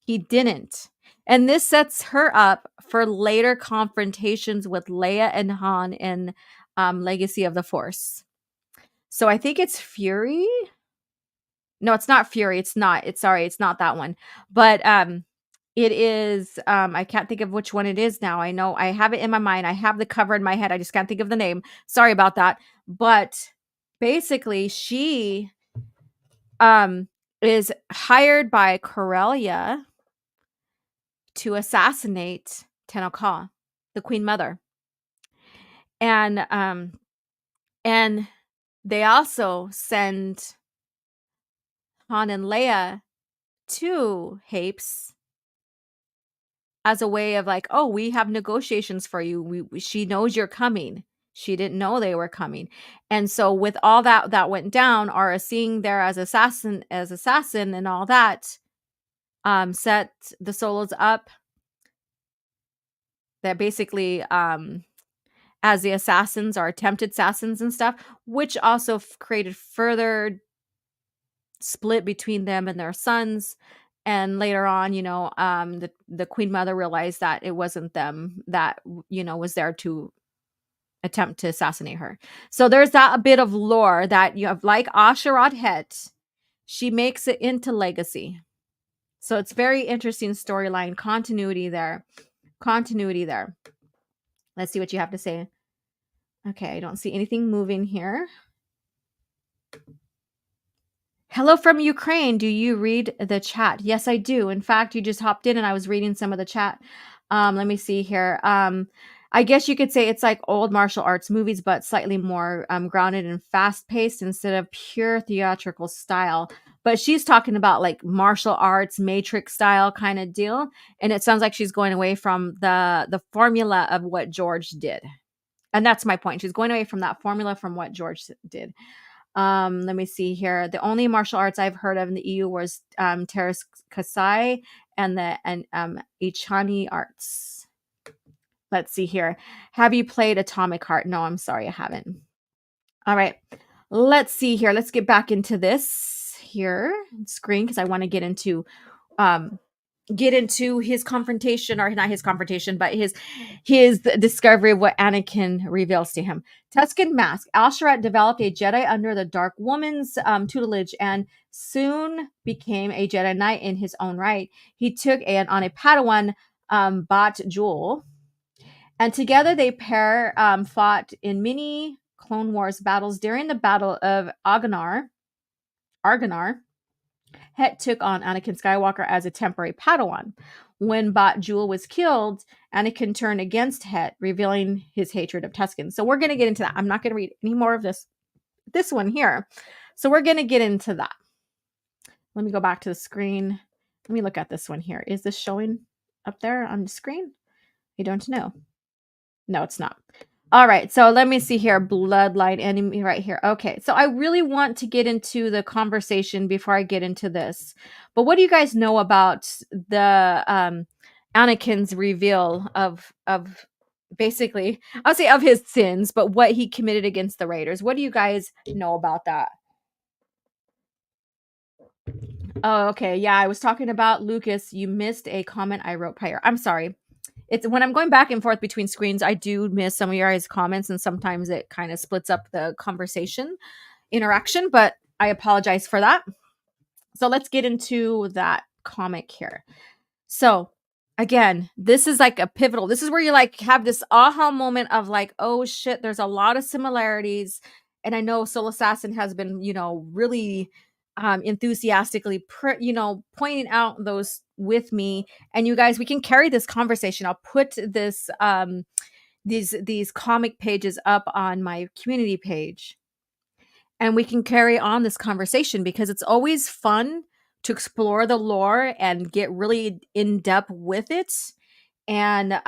[SPEAKER 4] He didn't. And this sets her up for later confrontations with Leia and Han in Legacy of the Force. So I think it's Fury. No, it's not Fury. It's not. It's not that one. But it is, I can't think of which one it is now. I know I have it in my mind. I have the cover in my head. I just can't think of the name. Sorry about that. But basically, she is hired by Corellia to assassinate Tenno Ka, the Queen Mother. And they also send Han and Leia to Hapes as a way of oh, we have negotiations for you. She knows you're coming. She didn't know they were coming. And so with all that went down, Aura Singh there as assassin and all that, set the Solos up. That basically, as the assassins are attempted assassins and stuff, which also created further split between them and their sons. And later on, the Queen Mother realized that it wasn't them that, was there to attempt to assassinate her. So there's that a bit of lore that you have, like Asharad Hett, she makes it into Legacy. So it's very interesting storyline continuity there. Let's see what you have to say. Okay, I don't see anything moving here. Hello from Ukraine. Do you read the chat? Yes, I do. In fact, you just hopped in and I was reading some of the chat. Let me see here. I guess you could say it's like old martial arts movies, but slightly more grounded and fast-paced instead of pure theatrical style. But she's talking about martial arts, Matrix style kind of deal. And it sounds like she's going away from the formula of what George did. And that's my point. She's going away from that formula from what George did. Let me see here. The only martial arts I've heard of in the EU was Teres Kasai and the Ichani arts. Let's see here. Have you played Atomic Heart? No, I'm sorry, I haven't. All right. Let's see here. Let's get back into this here screen because I want to get into get into his confrontation, or not his confrontation, but his discovery of what Anakin reveals to him. Tusken Mask. Al-Sharat developed a Jedi under the Dark Woman's tutelage and soon became a Jedi Knight in his own right. He took on a Padawan, Bat Jewel, and together they pair fought in many Clone Wars battles. During the Battle of Argonar, Hett took on Anakin Skywalker as a temporary Padawan. When Bat Jewel was killed, Anakin turned against Hett, revealing his hatred of Tusken. So we're going to get into that. I'm not going to read any more of this one here. So we're going to get into that. Let me go back to the screen. Let me look at this one here. Is this showing up there on the screen? I don't know. No, it's not. All right, so let me see here. Bloodline enemy right here. Okay, so I really want to get into the conversation before I get into this. But what do you guys know about the Anakin's reveal of basically, I'll say of his sins, but what he committed against the Raiders? What do you guys know about that? Oh, okay. Yeah, I was talking about Lucas. You missed a comment I wrote prior. I'm sorry. It's when I'm going back and forth between screens, I do miss some of your guys' comments, and sometimes it kind of splits up the conversation interaction, but I apologize for that. So let's get into that comic here. So again, this is like a pivotal. This is where you like have this aha moment of like, oh shit, there's a lot of similarities. And I know Soul Assassin has been, really enthusiastically, pointing out those with me. And you guys, we can carry this conversation. I'll put this, these comic pages up on my community page, and we can carry on this conversation because it's always fun to explore the lore and get really in depth with it, and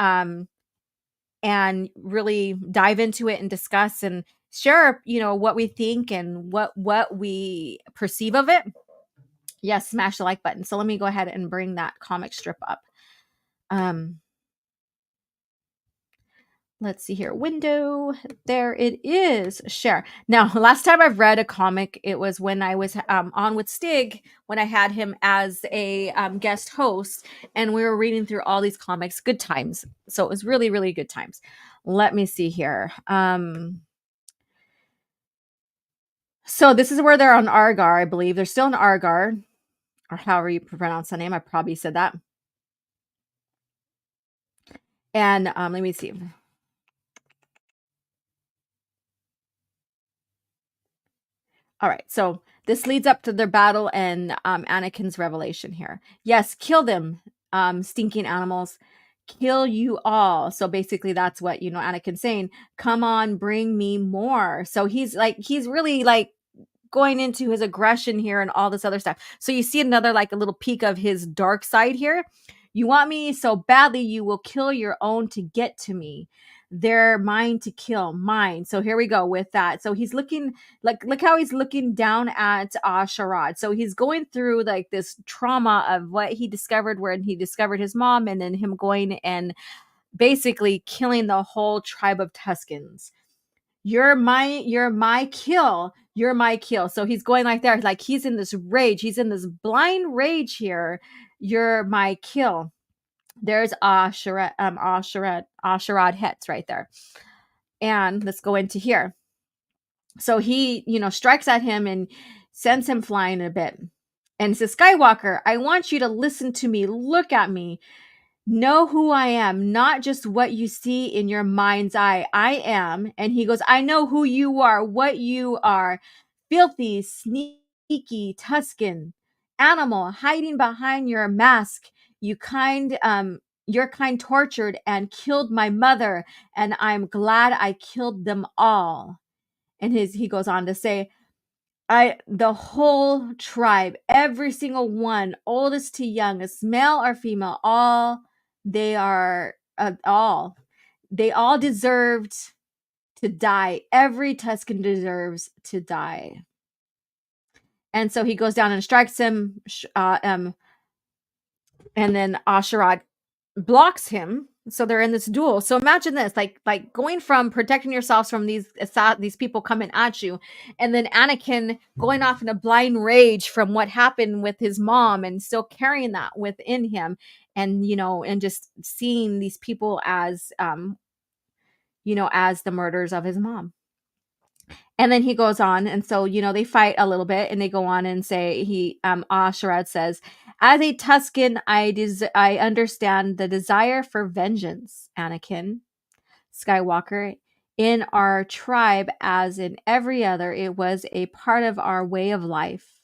[SPEAKER 4] really dive into it and discuss and share, what we think and what we perceive of it. Yes, smash the like button. So let me go ahead and bring that comic strip up. Let's see here. Window. There it is. Share. Now, last time I've read a comic, it was when I was on with Stig, when I had him as a guest host, and we were reading through all these comics. Good times. So it was really, really good times. Let me see here. So this is where they're on Argar, I believe. They're still in Argar, or however you pronounce the name. I probably said that. And let me see. All right, so this leads up to their battle and Anakin's revelation here. Yes, kill them, stinking animals. Kill you all. So basically that's what, Anakin's saying. Come on, bring me more. So he's really like going into his aggression here and all this other stuff. So you see another like a little peek of his dark side here. You want me so badly, you will kill your own to get to me. They're mine to kill, mine. So here we go with that. So he's looking look how he's looking down at Sharad. So he's going through like this trauma of what he discovered when he discovered his mom, and then him going and basically killing the whole tribe of Tuscans. You're my kill. You're my kill. So he's going like that. Like he's in this rage. He's in this blind rage here. You're my kill. There's Asherad Hetz right there. And let's go into here. So he, strikes at him and sends him flying a bit. And says, Skywalker, I want you to listen to me. Look at me. Know who I am, not just what you see in your mind's eye. I am. And he goes, I know who you are, what you are. Filthy, sneaky Tuscan animal hiding behind your mask. Your kind tortured and killed my mother, and I'm glad I killed them all. And he goes on to say, the whole tribe, every single one, oldest to youngest, male or female, they all deserved to die. Every Tuscan deserves to die. And so he goes down and strikes him, and then Asherad blocks him So they're in this duel. So imagine this, like going from protecting yourselves from these people coming at you, and then Anakin going off in a blind rage from what happened with his mom, and still carrying that within him, and and just seeing these people as as the murders of his mom. And then he goes on, and so they fight a little bit, and they go on and say Asherad says, "As a Tusken, I understand the desire for vengeance, Anakin Skywalker. In our tribe, as in every other, it was a part of our way of life."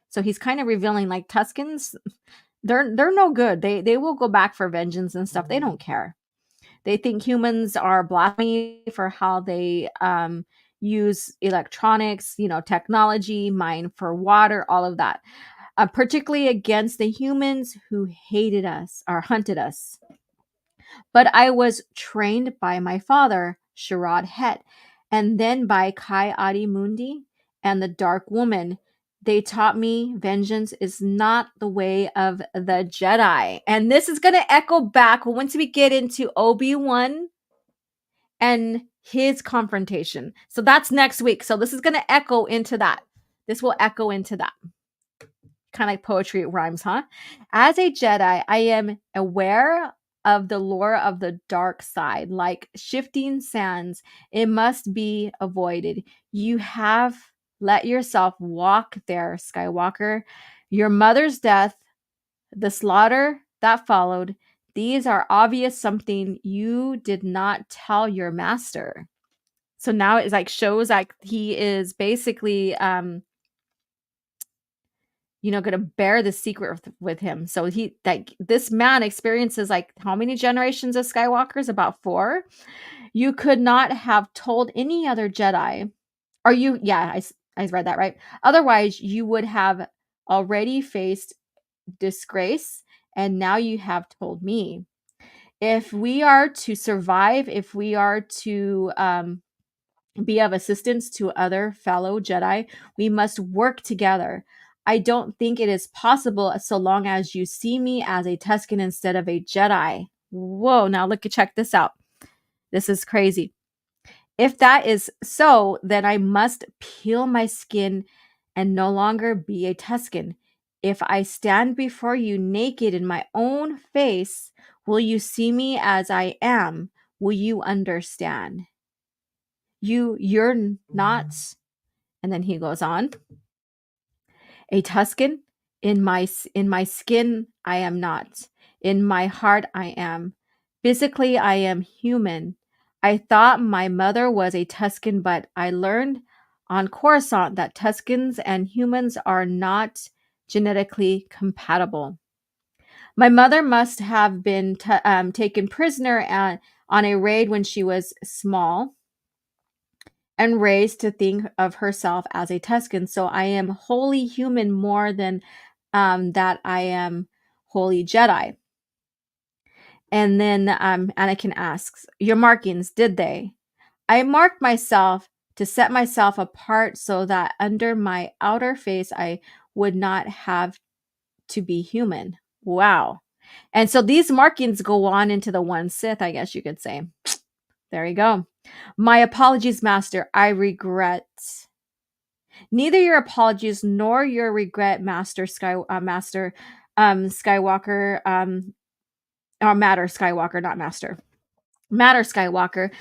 [SPEAKER 4] So he's kind of revealing, like, Tuskens, they're no good. They will go back for vengeance and stuff. They don't care. They think humans are blasphemy for how they use electronics, technology, mine for water, all of that. Particularly against the humans who hated us or hunted us. But I was trained by my father, Sharad Hett, and then by Kai Adi Mundi and the Dark Woman. They taught me vengeance is not the way of the Jedi. And this is going to echo back once we get into Obi-Wan and his confrontation. So that's next week. So this is going to echo into that. This will echo into that. Kind of like poetry rhymes, huh? As a Jedi, I am aware of the lore of the dark side. Like shifting sands, it must be avoided. You have let yourself walk there, Skywalker. Your mother's death, the slaughter that followed, these are obvious something you did not tell your master. So now it's like shows like he is basically going to bear the secret with him. So he, like, this man experiences like how many generations of Skywalkers? About 4. You could not have told any other Jedi, or I read that right. Otherwise, you would have already faced disgrace, and now you have told me. If we are to survive, if we are to be of assistance to other fellow Jedi, we must work together. I don't think it is possible so long as you see me as a Tusken instead of a Jedi. Whoa, now check this out. This is crazy. If that is so, then I must peel my skin and no longer be a Tusken. If I stand before you naked in my own face, will you see me as I am? Will you understand? You're not. And then he goes on. A Tusken, in my skin, I am not. In my heart, I am. Physically, I am human. I thought my mother was a Tusken, but I learned on Coruscant that Tuskens and humans are not genetically compatible. My mother must have been taken prisoner on a raid when she was small and raised to think of herself as a Tusken. So I am wholly human more than that I am wholly Jedi. And then Anakin asks, your markings, did they? I marked myself to set myself apart so that under my outer face, I would not have to be human. Wow. And so these markings go on into the one Sith, I guess you could say. There you go. My apologies, Master. I regret. Neither your apologies nor your regret, Master Skywalker, or Matter Skywalker, not Master. Matter Skywalker.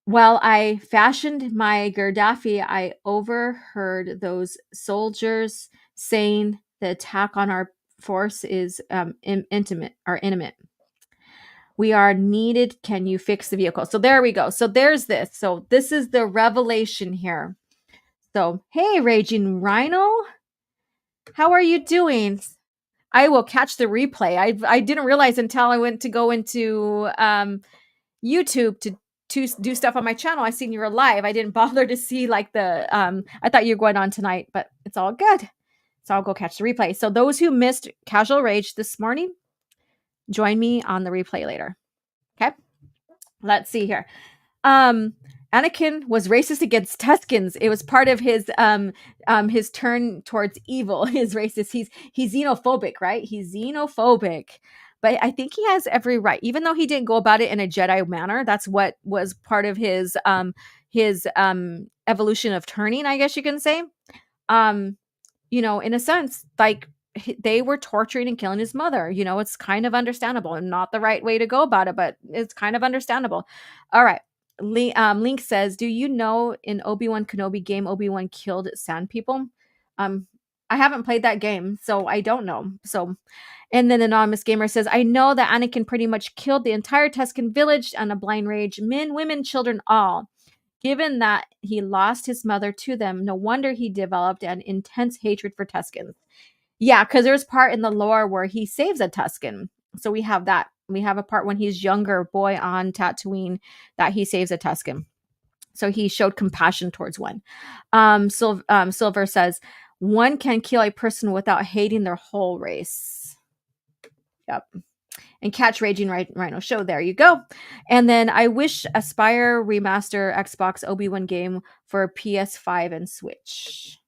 [SPEAKER 4] While I fashioned my Gardafi, I overheard those soldiers saying the attack on our force is intimate. We are needed. Can you fix the vehicle? So there we go. So there's this. So this is the revelation here. So, hey, Raging Rhino, how are you doing? I will catch the replay. I didn't realize until I went to go into YouTube to do stuff on my channel. I seen you were live. I didn't bother to see like the I thought you were going on tonight, but it's all good. So I'll go catch the replay. So those who missed Casual Rage this morning, join me on the replay later. Okay, let's see here. Anakin was racist against Tuskens. It was part of his turn towards evil. His racist. He's xenophobic, right? He's xenophobic. But I think he has every right, even though he didn't go about it in a Jedi manner. That's what was part of his evolution of turning, I guess you can say. In a sense, like they were torturing and killing his mother. It's kind of understandable and not the right way to go about it, but it's kind of understandable. All right. Link says, do you know in Obi-Wan Kenobi game, Obi-Wan killed sand people? I haven't played that game, so I don't know. And then Anonymous Gamer says, I know that Anakin pretty much killed the entire Tusken village on a blind rage, men, women, children, all. Given that he lost his mother to them, no wonder he developed an intense hatred for Tuskens. Yeah, because there's part in the lore where he saves a Tusken. So we have that. We have a part when he's younger boy on Tatooine that he saves a Tusken. So he showed compassion towards one. Silver says, one can kill a person without hating their whole race. Yep. And Catch Raging Rhino Show. There you go. And then I wish Aspire Remaster Xbox Obi-Wan game for PS5 and Switch.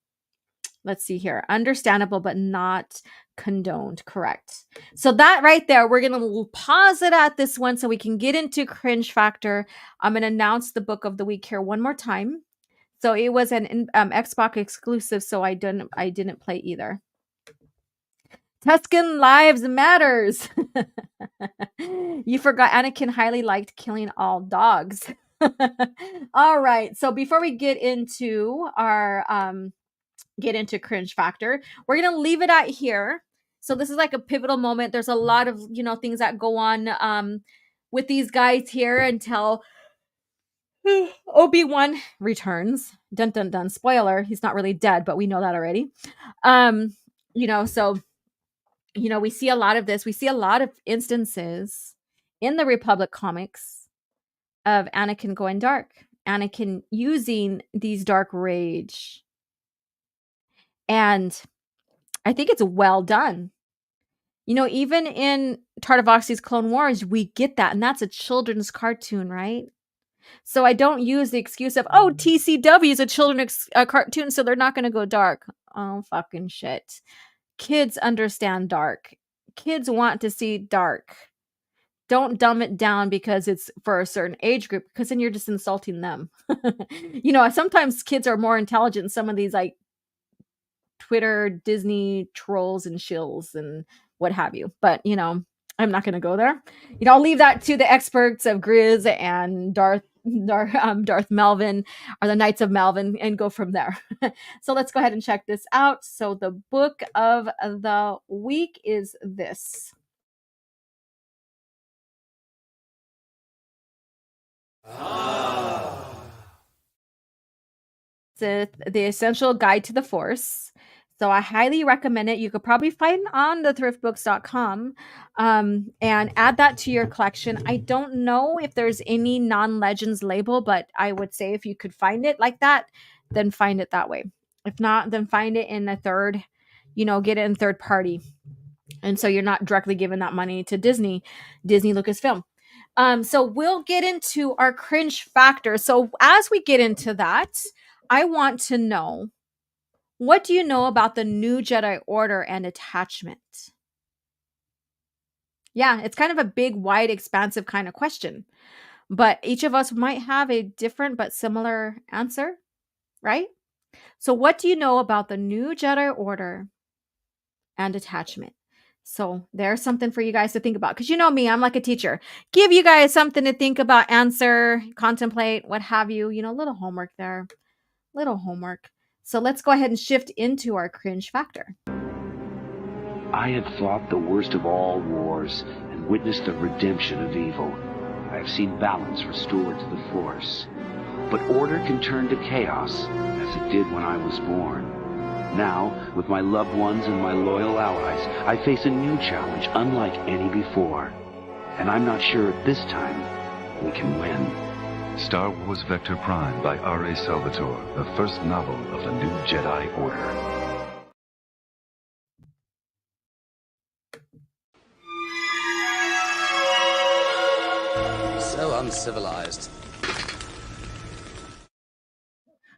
[SPEAKER 4] Let's see here. Understandable, but not condoned. Correct. So that right there, we're going to pause it at this one so we can get into Cringe Factor. I'm going to announce the book of the week here one more time. So it was an Xbox exclusive, so I didn't play either. Tusken Lives Matters. You forgot Anakin highly liked killing all dogs. All right. So before we get into our Cringe Factor, we're going to leave it at here. So this is like a pivotal moment. There's a lot of, things that go on with these guys here until Obi-Wan returns. Dun dun dun. Spoiler, he's not really dead, but we know that already. We see a lot of this. We see a lot of instances in the Republic comics of Anakin going dark. Anakin using these dark rage. And I think it's well done. Even in Tartakovsky's Clone Wars, we get that. And that's a children's cartoon, right? So I don't use the excuse of, TCW is a children's cartoon, so they're not going to go dark. Oh, fucking shit. Kids understand dark. Kids want to see dark. Don't dumb it down because it's for a certain age group, because then you're just insulting them. Sometimes kids are more intelligent than some of these like Twitter, Disney trolls and shills and what have you. But, I'm not going to go there. I'll leave that to the experts of Grizz and Darth Melvin, or the Knights of Melvin, and go from there. So let's go ahead and check this out. So the book of the week is this. The Essential Guide to the Force. So I highly recommend it. You could probably find it on the thriftbooks.com and add that to your collection. I don't know if there's any non-Legends label, but I would say if you could find it like that, then find it that way. If not, then find it in a third, get it in third party. And so you're not directly giving that money to Disney Lucasfilm. So we'll get into our Cringe Factor. So as we get into that, I want to know, what do you know about the new Jedi Order and attachment? Yeah, it's kind of a big, wide, expansive kind of question. But each of us might have a different but similar answer, right? So what do you know about the new Jedi Order and attachment? So there's something for you guys to think about. Because you know me, I'm like a teacher. Give you guys something to think about, answer, contemplate, what have you. Little homework there. Little homework. So let's go ahead and shift into our Cringe Factor.
[SPEAKER 6] I have fought the worst of all wars and witnessed the redemption of evil. I have seen balance restored to the Force. But order can turn to chaos, as it did when I was born. Now, with my loved ones and my loyal allies, I face a new challenge unlike any before. And I'm not sure at this time we can win.
[SPEAKER 7] Star Wars Vector Prime by R.A. Salvatore, the first novel of the new Jedi Order.
[SPEAKER 1] So uncivilized.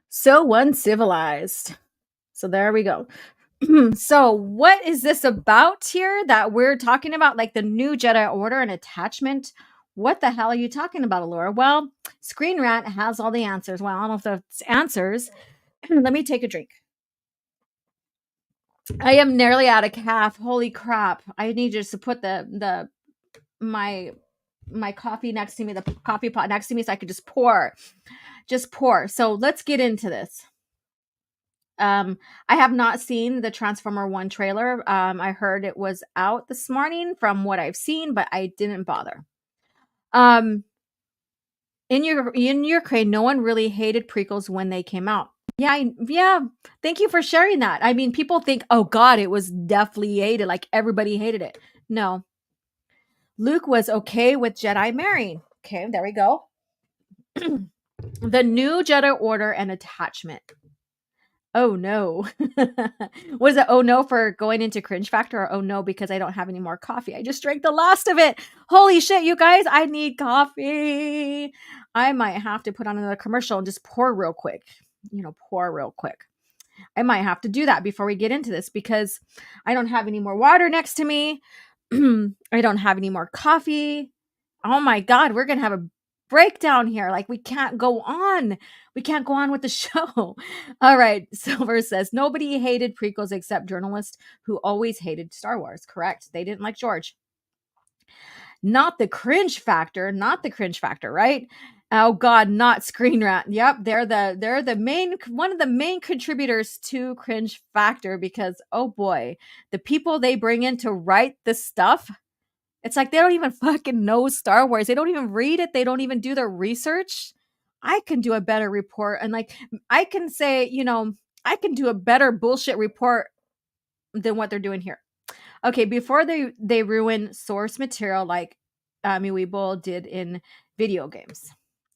[SPEAKER 4] So uncivilized. So there we go. So what is this about here that we're talking about? Like the new Jedi Order and attachment? What the hell are you talking about, Allura? Well, Screen Rant has all the answers. Well, I don't know if that's answers. Let me take a drink. I am nearly out of CAF. Holy crap. I need just to put my coffee next to me, the coffee pot next to me, so I could just pour. So let's get into this. I have not seen the Transformer 1 trailer. I heard it was out this morning from what I've seen, but I didn't bother. In Ukraine, no one really hated prequels when they came out. Yeah. Thank you for sharing that. I mean, people think, oh God, it was definitely hated. Like everybody hated it. No. Luke was okay with Jedi marrying. Okay, there we go. The new Jedi Order and attachment. Oh no. Was it oh no for going into cringe factor, or oh no because I don't have any more coffee? I just drank the last of it. Holy shit, you guys, I need coffee. I might have to put on another commercial and just pour real quick. Pour real quick. I might have to do that before we get into this because I don't have any more water next to me. I don't have any more coffee. Oh my God, we're going to have a breakdown here. Like we can't go on. We can't go on with the show. All right. Silver says nobody hated prequels except journalists who always hated Star Wars. Correct. They didn't like George. Not the cringe factor, right? Oh God, not Screen Rant. Yep, they're the main one of the main contributors to cringe factor because oh boy, the people they bring in to write this stuff, it's like they don't even fucking know Star Wars. They don't even read it. They don't even do their research. I can do a better report, and like I can say, I can do a better bullshit report than what they're doing here. Okay, before they ruin source material like Weeble did in video games.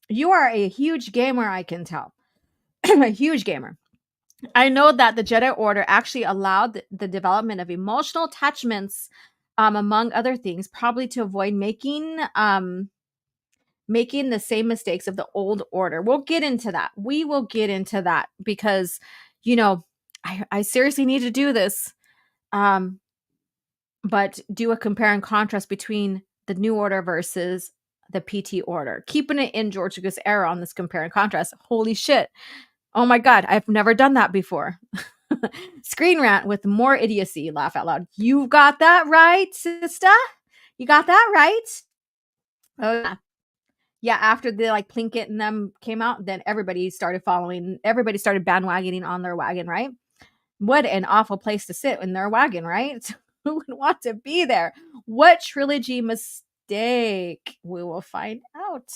[SPEAKER 4] You are a huge gamer, I can tell. A huge gamer. I know that the Jedi Order actually allowed the development of emotional attachments, among other things, probably to avoid making the same mistakes of the old order. We'll get into that. We will get into that because, I seriously need to do this. But do a compare and contrast between the new order versus the PT order. Keeping it in George Lucas era on this compare and contrast. Holy shit. Oh my God, I've never done that before. Screen Rant with more idiocy. Laugh out loud. You got that right, sister? You got that right? Oh yeah. Yeah, after the Plinkett and them came out, then everybody started following. Everybody started bandwagoning on their wagon, right? What an awful place to sit in their wagon, right? Who would want to be there? What trilogy mistake? We will find out.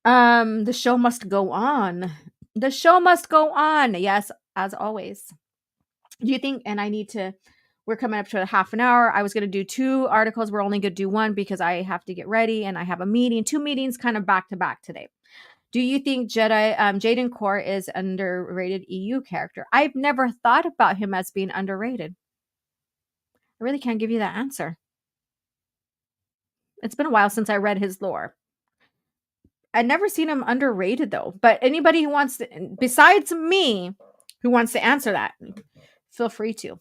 [SPEAKER 4] The show must go on. The show must go on. Yes, as always. Do you think, and we're coming up to a half an hour. I was going to do 2 articles. We're only going to do 1 because I have to get ready and I have a meeting, 2 meetings kind of back to back today. Do you think Jaden Core is underrated EU character? I've never thought about him as being underrated. I really can't give you that answer. It's been a while since I read his lore. I've never seen him underrated though. But anybody who wants to, besides me, who wants to answer that, feel free to.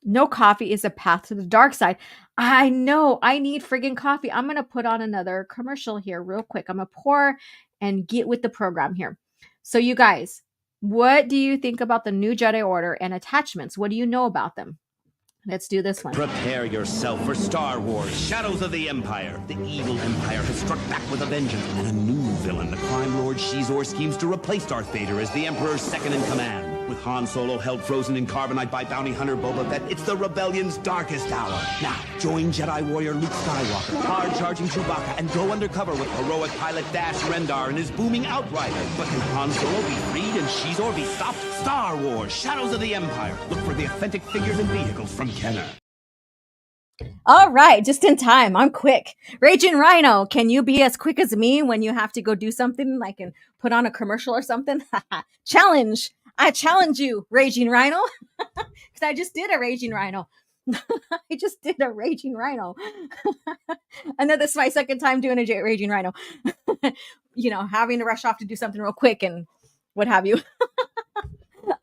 [SPEAKER 4] No coffee is a path to the dark side. I know. I need friggin' coffee. I'm going to put on another commercial here real quick. I'm going to pour and get with the program here. So you guys, what do you think about the new Jedi Order and attachments? What do you know about them? Let's do this one.
[SPEAKER 8] Prepare yourself for Star Wars, Shadows of the Empire. The evil Empire has struck back with a vengeance, and a new villain, the crime lord Shizor, schemes to replace Darth Vader as the Emperor's second-in-command. With Han Solo held frozen in carbonite by bounty hunter Boba Fett, it's the rebellion's darkest hour. Now, join Jedi warrior Luke Skywalker, hard-charging Chewbacca, and go undercover with heroic pilot Dash Rendar and his booming Outrider. But can Han Solo be freed and Shizor be stopped? Star Wars, Shadows of the Empire. Look for the authentic figures and vehicles from Kenner.
[SPEAKER 4] All right, just in time. I'm quick. Raging Rhino, can you be as quick as me when you have to go do something like and put on a commercial or something? Challenge. I challenge you, Raging Rhino. Because I just did a Raging Rhino. I just did a Raging Rhino. And then this is my second time doing a Raging Rhino. Having to rush off to do something real quick and what have you.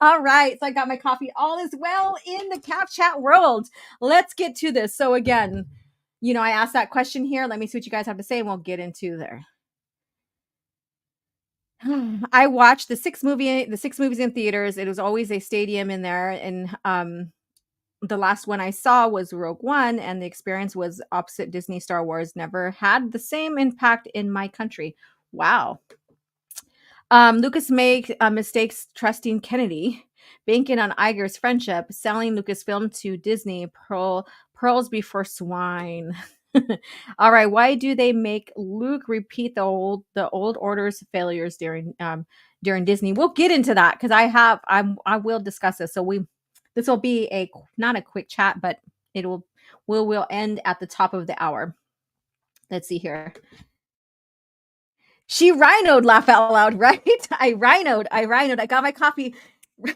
[SPEAKER 4] All right. So I got my coffee. All is well in the CAF chat world. Let's get to this. So again, I asked that question here. Let me see what you guys have to say and we'll get into there. I watched the six movies in theaters. It was always a stadium in there. And the last one I saw was Rogue One, and the experience was opposite Disney Star Wars. Never had the same impact in my country. Wow. Lucas made mistakes trusting Kennedy, banking on Iger's friendship, selling Lucasfilm to Disney, pearls before swine. All right, why do they make Luke repeat the old order's failures during Disney? We'll get into that because I will discuss this. So this will be not a quick chat, but we'll end at the top of the hour. Let's see here. She rhinoed, laugh out loud, right? I rhinoed. I got my coffee.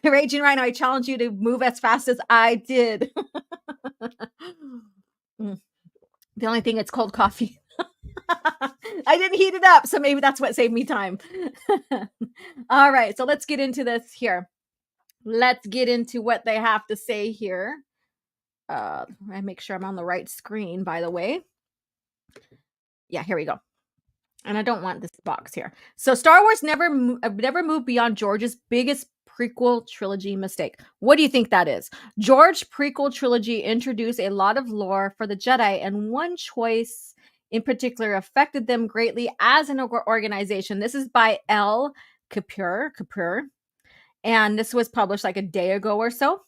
[SPEAKER 4] Raging Rhino, I challenge you to move as fast as I did. The only thing, it's cold coffee. I didn't heat it up, so maybe that's what saved me time. All right, so let's get into this here. Let's get into what they have to say here. I make sure I'm on the right screen, by the way. Yeah, here we go. And I don't want this box here. So Star Wars never moved beyond George's biggest prequel trilogy mistake. What do you think that is? George prequel trilogy introduced a lot of lore for the Jedi, and one choice in particular affected them greatly as an organization. This is by L. Kapur, and this was published like a day ago or so.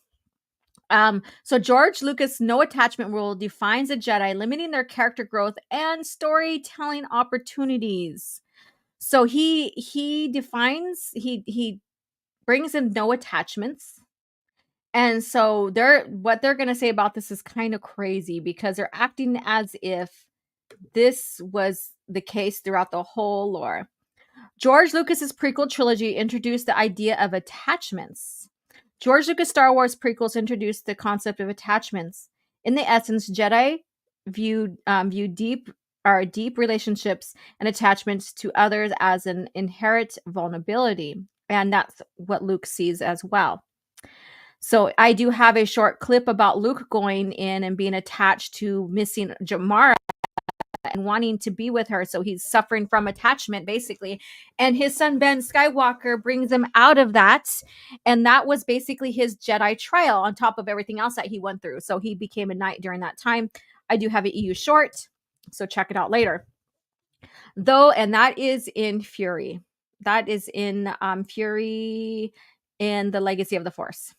[SPEAKER 4] So George Lucas' no attachment rule defines a Jedi, limiting their character growth and storytelling opportunities. So he brings in no attachments. And so what they're going to say about this is kind of crazy because they're acting as if this was the case throughout the whole lore. George Lucas's prequel trilogy introduced the idea of attachments. George Lucas Star Wars prequels introduced the concept of attachments. In the essence, Jedi view deep relationships and attachments to others as an inherent vulnerability. And that's what Luke sees as well. So I do have a short clip about Luke going in and being attached to missing Jamara and wanting to be with her. So he's suffering from attachment, basically. And his son, Ben Skywalker, brings him out of that. And that was basically his Jedi trial on top of everything else that he went through. So he became a knight during that time. I do have an EU short, so check it out later. And that is in Fury. That is in Fury in the Legacy of the Force.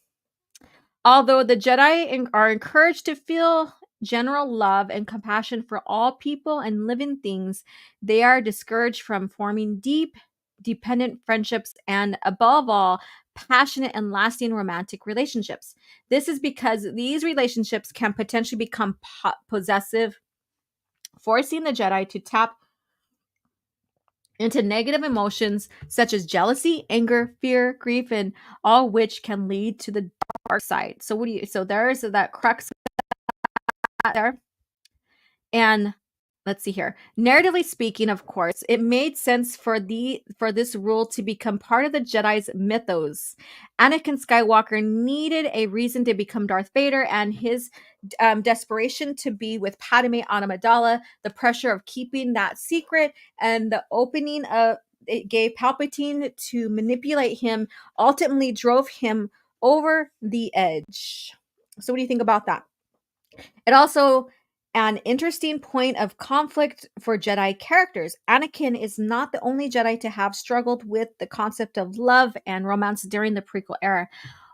[SPEAKER 4] Although the Jedi are encouraged to feel general love and compassion for all people and living things, they are discouraged from forming deep, dependent friendships and, above all, passionate and lasting romantic relationships. This is because these relationships can potentially become possessive, forcing the Jedi to tap into negative emotions such as jealousy, anger, fear, grief, and all which can lead to the dark side. So there's that crux there. And let's see here. Narratively speaking, of course, it made sense for this rule to become part of the Jedi's mythos. Anakin Skywalker needed a reason to become Darth Vader, and his desperation to be with Padme Amidala, the pressure of keeping that secret, and the opening of it gave Palpatine to manipulate him, ultimately drove him over the edge. So what do you think about that? It also an interesting point of conflict for Jedi characters. Anakin is not the only Jedi to have struggled with the concept of love and romance during the prequel era.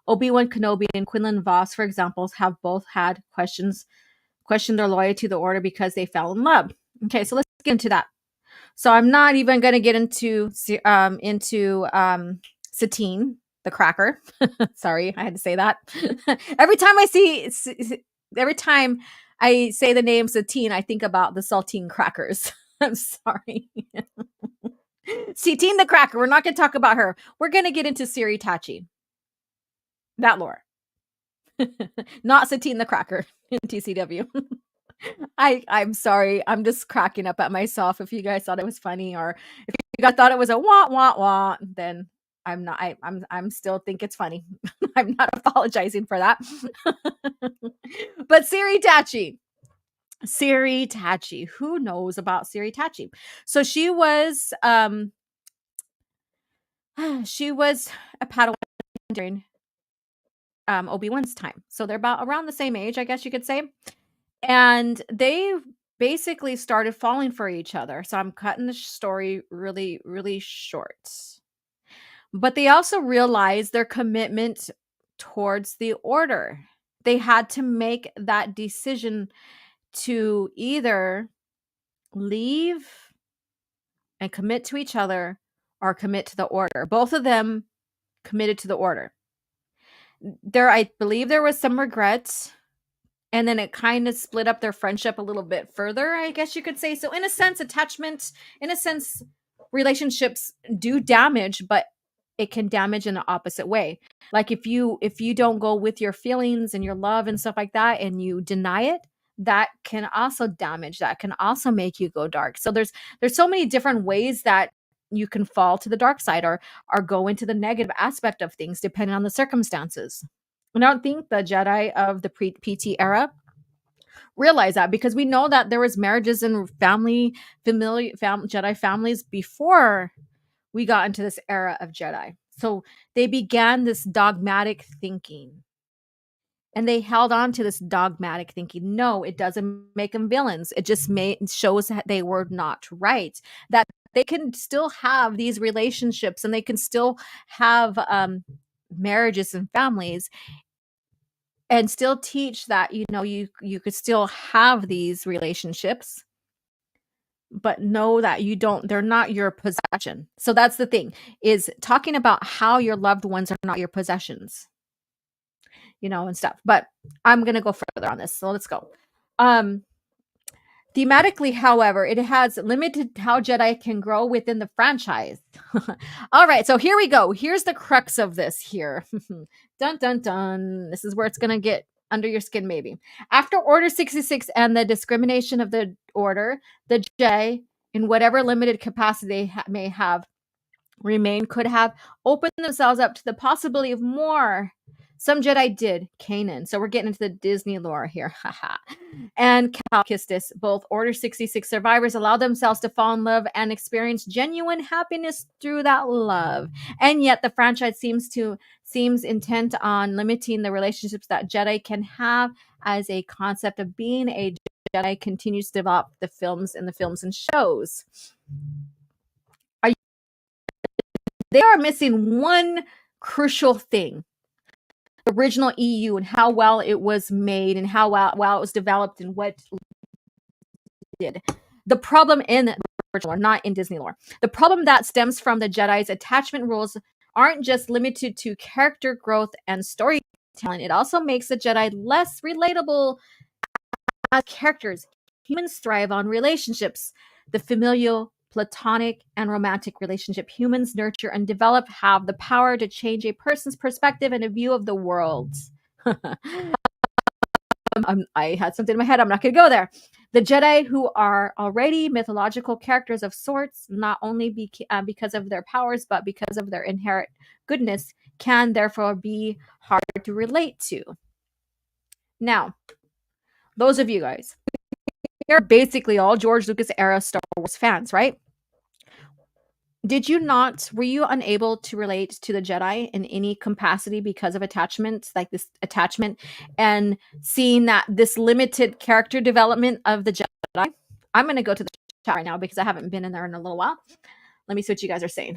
[SPEAKER 4] Obi-Wan Kenobi and Quinlan Vos, for example, have both had questioned their loyalty to the Order because they fell in love. Okay, so let's get into that. So I'm not even going to get into Satine, the cracker. Sorry, I had to say that. Every time I say the name Satine, I think about the saltine crackers. I'm sorry. Satine the cracker. We're not going to talk about her. We're going to get into Siri Tachi. That lore. Not Satine the cracker in TCW. I'm sorry. I'm just cracking up at myself. If you guys thought it was funny, or if you guys thought it was a wah, wah, wah, then I'm not. I'm still think it's funny. I'm not apologizing for that. But Siri Tachi. Who knows about Siri Tachi? So she was a Padawan during Obi-Wan's time. So they're about around the same age, I guess you could say. And they basically started falling for each other. So I'm cutting the story really, really short. But they also realized their commitment towards the order. They had to make that decision to either leave and commit to each other or commit to the order. Both of them committed to the order. I believe there was some regret, and then it kind of split up their friendship a little bit further, I guess you could say. So in a sense, relationships do damage, but it can damage in the opposite way. Like if you don't go with your feelings and your love and stuff like that, and you deny it, that can also damage, that can also make you go dark. So there's so many different ways that you can fall to the dark side or go into the negative aspect of things depending on the circumstances. And I don't think the Jedi of the PT era realize that, because we know that there was marriages and Jedi families before we got into this era of Jedi. So they began this dogmatic thinking. And they held on to this dogmatic thinking. No, it doesn't make them villains. It just shows that they were not right. That they can still have these relationships and they can still have marriages and families, and still teach that, you could still have these relationships, but know that they're not your possession. So that's the thing, is talking about how your loved ones are not your possessions, and stuff. But I'm going to go further on this. So let's go. Thematically, however, it has limited how Jedi can grow within the franchise. All right, so here we go. Here's the crux of this here. Dun, dun, dun. This is where it's going to get under your skin, maybe. After Order 66 and the discrimination of the Order, the Jedi, in whatever limited capacity they may have remained, could have opened themselves up to the possibility of more. Some Jedi did. Canon. So we're getting into the Disney lore here. And Cal Kestis. Both Order 66 survivors allowed themselves to fall in love and experience genuine happiness through that love. And yet the franchise seems intent on limiting the relationships that Jedi can have, as a concept of being a Jedi continues to develop the films and shows. They are missing one crucial thing. The original EU and how well it was made and how well it was developed and what it did. The problem in the original lore, not in Disney lore. The problem that stems from the Jedi's attachment rules aren't just limited to character growth and storytelling. It also makes the Jedi less relatable as characters. Humans thrive on relationships. The familial, platonic, and romantic relationship humans nurture and develop have the power to change a person's perspective and a view of the world. I had something in my head. I'm not going to go there. The Jedi, who are already mythological characters of sorts, not only because of their powers, but because of their inherent goodness, can therefore be hard to relate to. Now, those of you guys, you're basically all George Lucas era Star Wars fans, right? Were you unable to relate to the Jedi in any capacity because of attachments, like this attachment and seeing that this limited character development of the Jedi? I'm going to go to the chat right now because I haven't been in there in a little while. Let me see what you guys are saying.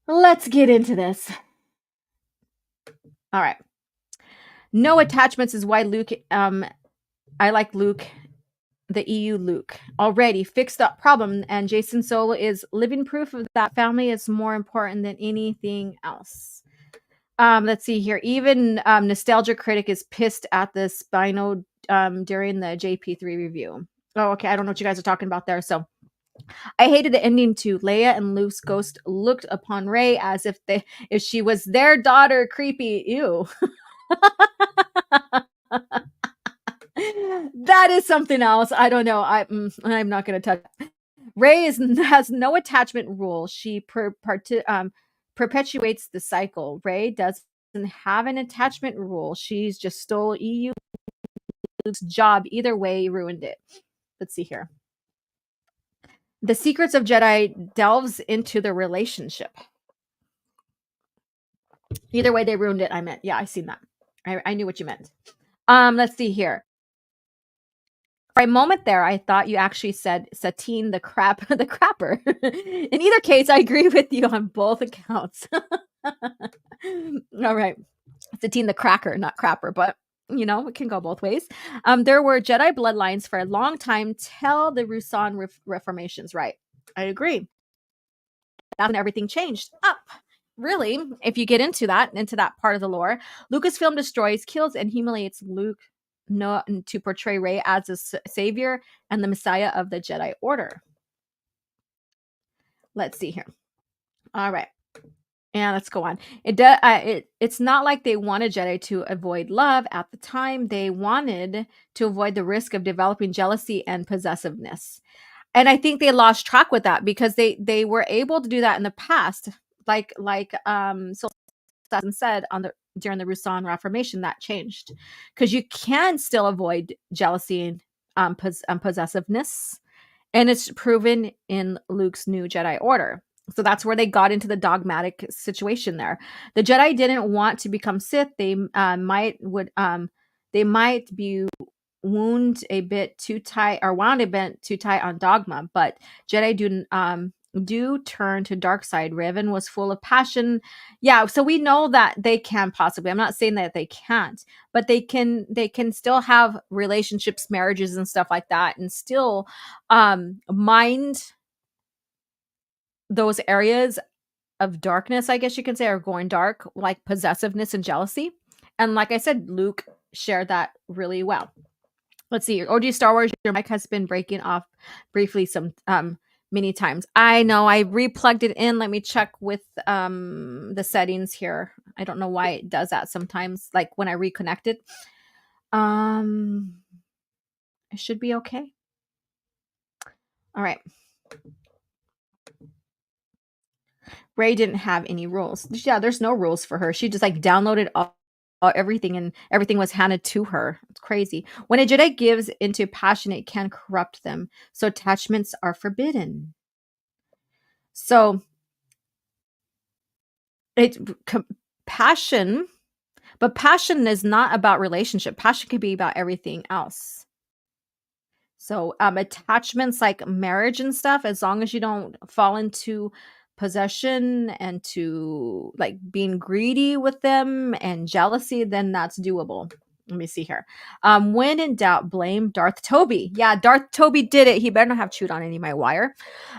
[SPEAKER 4] Let's get into this. All right. No attachments is why Luke, I like Luke, the EU Luke, already fixed that problem, and Jason Solo is living proof of that. Family is more important than anything else. Let's see here. Even Nostalgia Critic is pissed at the Spino during the JP3 review. Oh, okay. I don't know what you guys are talking about there. So I hated the ending too. Leia and Luke's ghost looked upon Rey as if she was their daughter. Creepy. Ew. That is something else. I don't know. I'm not going to touch. Rey has no attachment rule. She perpetuates the cycle. Rey doesn't have an attachment rule. She's just stole Luke's job. Either way, ruined it. Let's see here. The Secrets of Jedi delves into the relationship. Either way, they ruined it. I meant, yeah, I seen that. I knew what you meant. Let's see here. For a moment there, I thought you actually said Satine the crapper. In either case, I agree with you on both accounts. All right. Satine the cracker, not crapper, but you know, it can go both ways. There were Jedi bloodlines for a long time till the Rusan reformations, right? I agree. That's when everything changed up. Really, if you get into that part of the lore, Lucasfilm destroys, kills, and humiliates Luke to portray Rey as a savior and the messiah of the Jedi Order. Let's see here. All right. And let's go on. It's not like they wanted Jedi to avoid love at the time. They wanted to avoid the risk of developing jealousy and possessiveness. And I think they lost track with that because they were able to do that in the past. Like so said during the Rusan Reformation, that changed. Because you can still avoid jealousy and possessiveness. And it's proven in Luke's new Jedi Order. So that's where they got into the dogmatic situation there. The Jedi didn't want to become Sith. They might be wound a bit too tight on dogma, but Jedi do turn to dark side. Revan was full of passion. Yeah, so we know that they can possibly. I'm not saying that they can't, but they can still have relationships, marriages, and stuff like that, and still mind those areas of darkness, I guess you can say, are going dark, like possessiveness and jealousy. And like I said, Luke shared that really well. Let's see. O.G.Starwars, your mic has been breaking off briefly some many times. I know. I replugged it in. Let me check with the settings here. I don't know why it does that sometimes. Like when I reconnect it. It should be okay. All right. Rey didn't have any rules. Yeah, there's no rules for her. She just like downloaded everything, and everything was handed to her. It's crazy. When a Jedi gives into passion, it can corrupt them. So attachments are forbidden. So passion, but passion is not about relationship. Passion can be about everything else. So attachments like marriage and stuff, as long as you don't fall into possession and to like being greedy with them and jealousy, then that's doable. Let me see here. When in doubt, blame Darth Toby. Yeah, Darth Toby did it. He better not have chewed on any of my wire.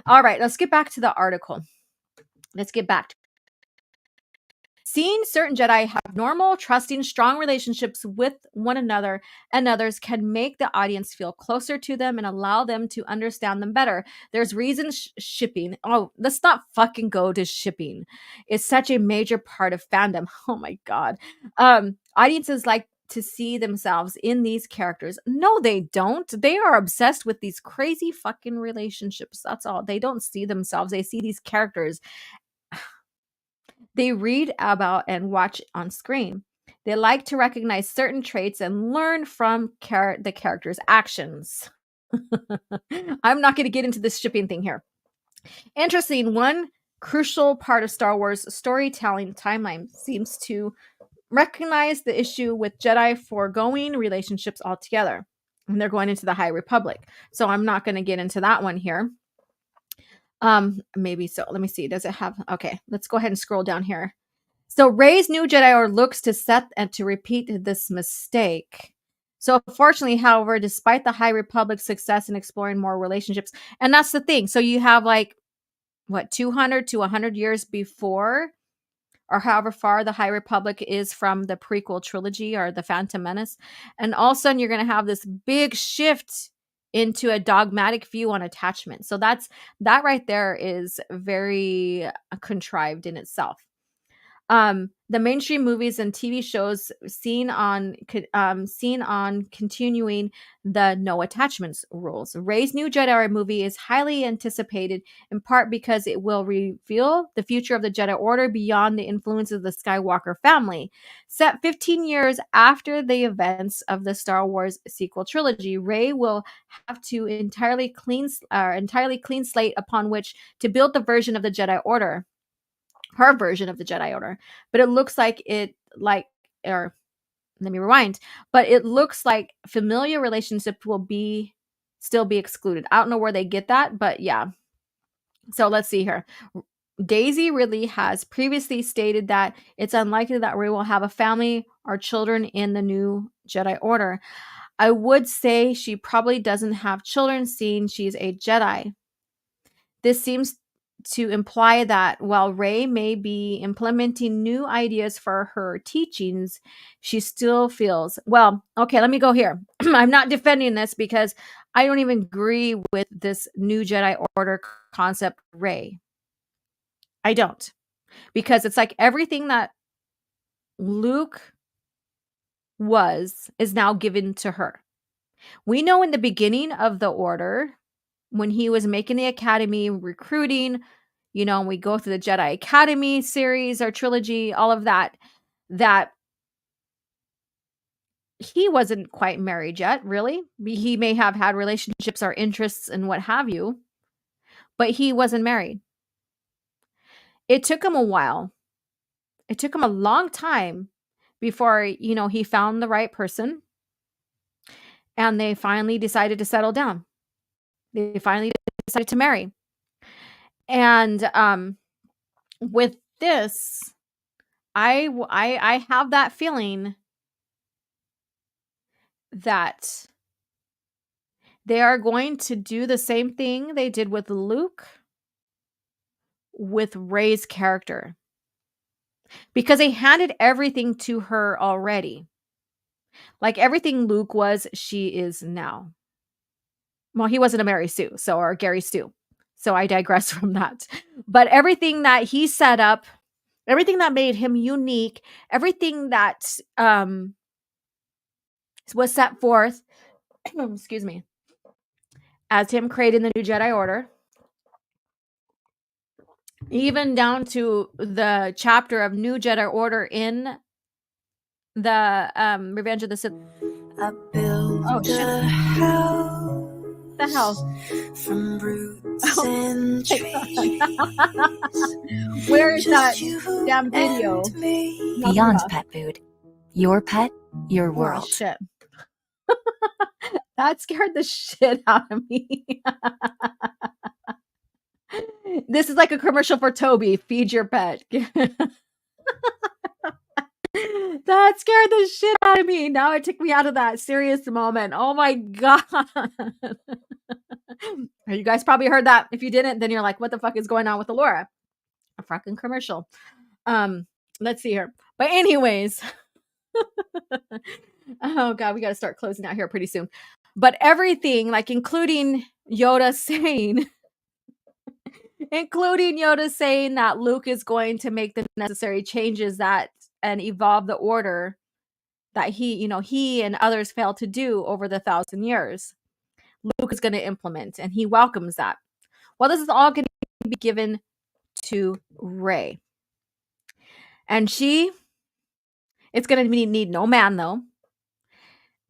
[SPEAKER 4] All right, let's get back to the article. Seeing certain Jedi have normal, trusting, strong relationships with one another and others can make the audience feel closer to them and allow them to understand them better. There's reason shipping. Oh, let's not fucking go to shipping. It's such a major part of fandom. Oh my God. Audiences like to see themselves in these characters. No, they don't. They are obsessed with these crazy fucking relationships. That's all. They don't see themselves. They see these characters they read about and watch on screen. They like to recognize certain traits and learn from the character's actions. I'm not going to get into this shipping thing here. Interesting, one crucial part of Star Wars storytelling timeline seems to recognize the issue with Jedi foregoing relationships altogether. And they're going into the High Republic. So I'm not going to get into that one here. Maybe so. Let me see. Does it have? Okay, let's go ahead and scroll down here. So Rey's new Jedi Order looks to Seth and to repeat this mistake. So fortunately, however, despite the High Republic's success in exploring more relationships, and that's the thing. So you have like, what, 200 to 100 years before, or however far the High Republic is from the prequel trilogy or the Phantom Menace. And all of a sudden, you're going to have this big shift into a dogmatic view on attachment. So that right there is very contrived in itself. The mainstream movies and TV shows seen on continuing the no attachments rules. Rey's new Jedi movie is highly anticipated, in part because it will reveal the future of the Jedi Order beyond the influence of the Skywalker family. Set 15 years after the events of the Star Wars sequel trilogy, Rey will have to entirely clean slate upon which to build the version of the Jedi Order. Her version of the Jedi Order. But it looks like or let me rewind. But it looks like familiar relationships will still be excluded. I don't know where they get that, but yeah. So let's see here. Daisy Ridley has previously stated that it's unlikely that Rey will have a family or children in the new Jedi Order. I would say she probably doesn't have children, seeing she's a Jedi. This seems to imply that while Rey may be implementing new ideas for her teachings, she still feels, well, okay, let me go here. I'm not defending this because I don't even agree with this new Jedi Order concept, Rey. I don't. Because it's like everything that Luke is now given to her. We know in the beginning of the Order, when he was making the academy, recruiting, we go through the Jedi Academy series or trilogy, all of that he wasn't quite married yet, really. He may have had relationships or interests and what have you, but he wasn't married. It took him a while. It took him a long time before, he found the right person and they finally decided to settle down. They finally decided to marry. And with this, I have that feeling that they are going to do the same thing they did with Luke with Rey's character. Because they handed everything to her already. Like everything Luke was, she is now. Well, he wasn't a Mary Sue, or Gary Stu. So I digress from that. But everything that he set up, everything that made him unique, everything that was set forth, excuse me, as him creating the new Jedi Order, even down to the chapter of new Jedi Order in the Revenge of the Sith.
[SPEAKER 9] I built
[SPEAKER 4] a
[SPEAKER 9] house.
[SPEAKER 4] The hell?
[SPEAKER 9] From roots and trees.
[SPEAKER 4] Where is that damn video?
[SPEAKER 10] Beyond pet food. Your pet, your world.
[SPEAKER 4] Oh, shit. That scared the shit out of me. This is like a commercial for Toby. Feed your pet. That scared the shit out of me. Now it took me out of that serious moment. Oh my God. You guys probably heard that. If you didn't, then you're like, what the fuck is going on with Allura? A fucking commercial. Let's see here. But anyways. Oh God, we got to start closing out here pretty soon. But everything, like including Yoda saying that Luke is going to make the necessary changes and evolve the order that he and others failed to do over the 1,000 years. Luke is going to implement, and he welcomes that. Well, this is all going to be given to Rey. And it's going to need no man, though.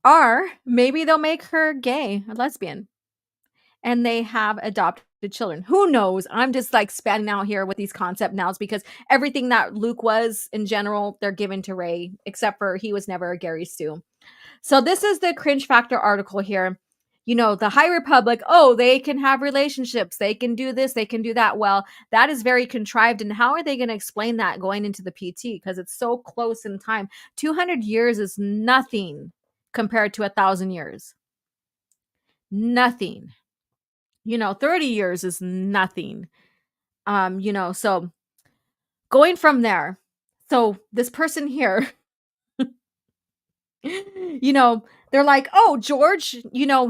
[SPEAKER 4] Or maybe they'll make her gay, a lesbian. And they have adopted children. Who knows? I'm just like spanning out here with these concept nows because everything that Luke was in general, they're given to Rey, except for he was never a Gary Stu. So this is the Cringe Factor article here. The High Republic, they can have relationships. They can do this. They can do that. Well, that is very contrived. And how are they going to explain that going into the PT? Because it's so close in time. 200 years is nothing compared to 1,000 years. Nothing. 30 years is nothing. So going from there. So this person here, they're like, oh, George,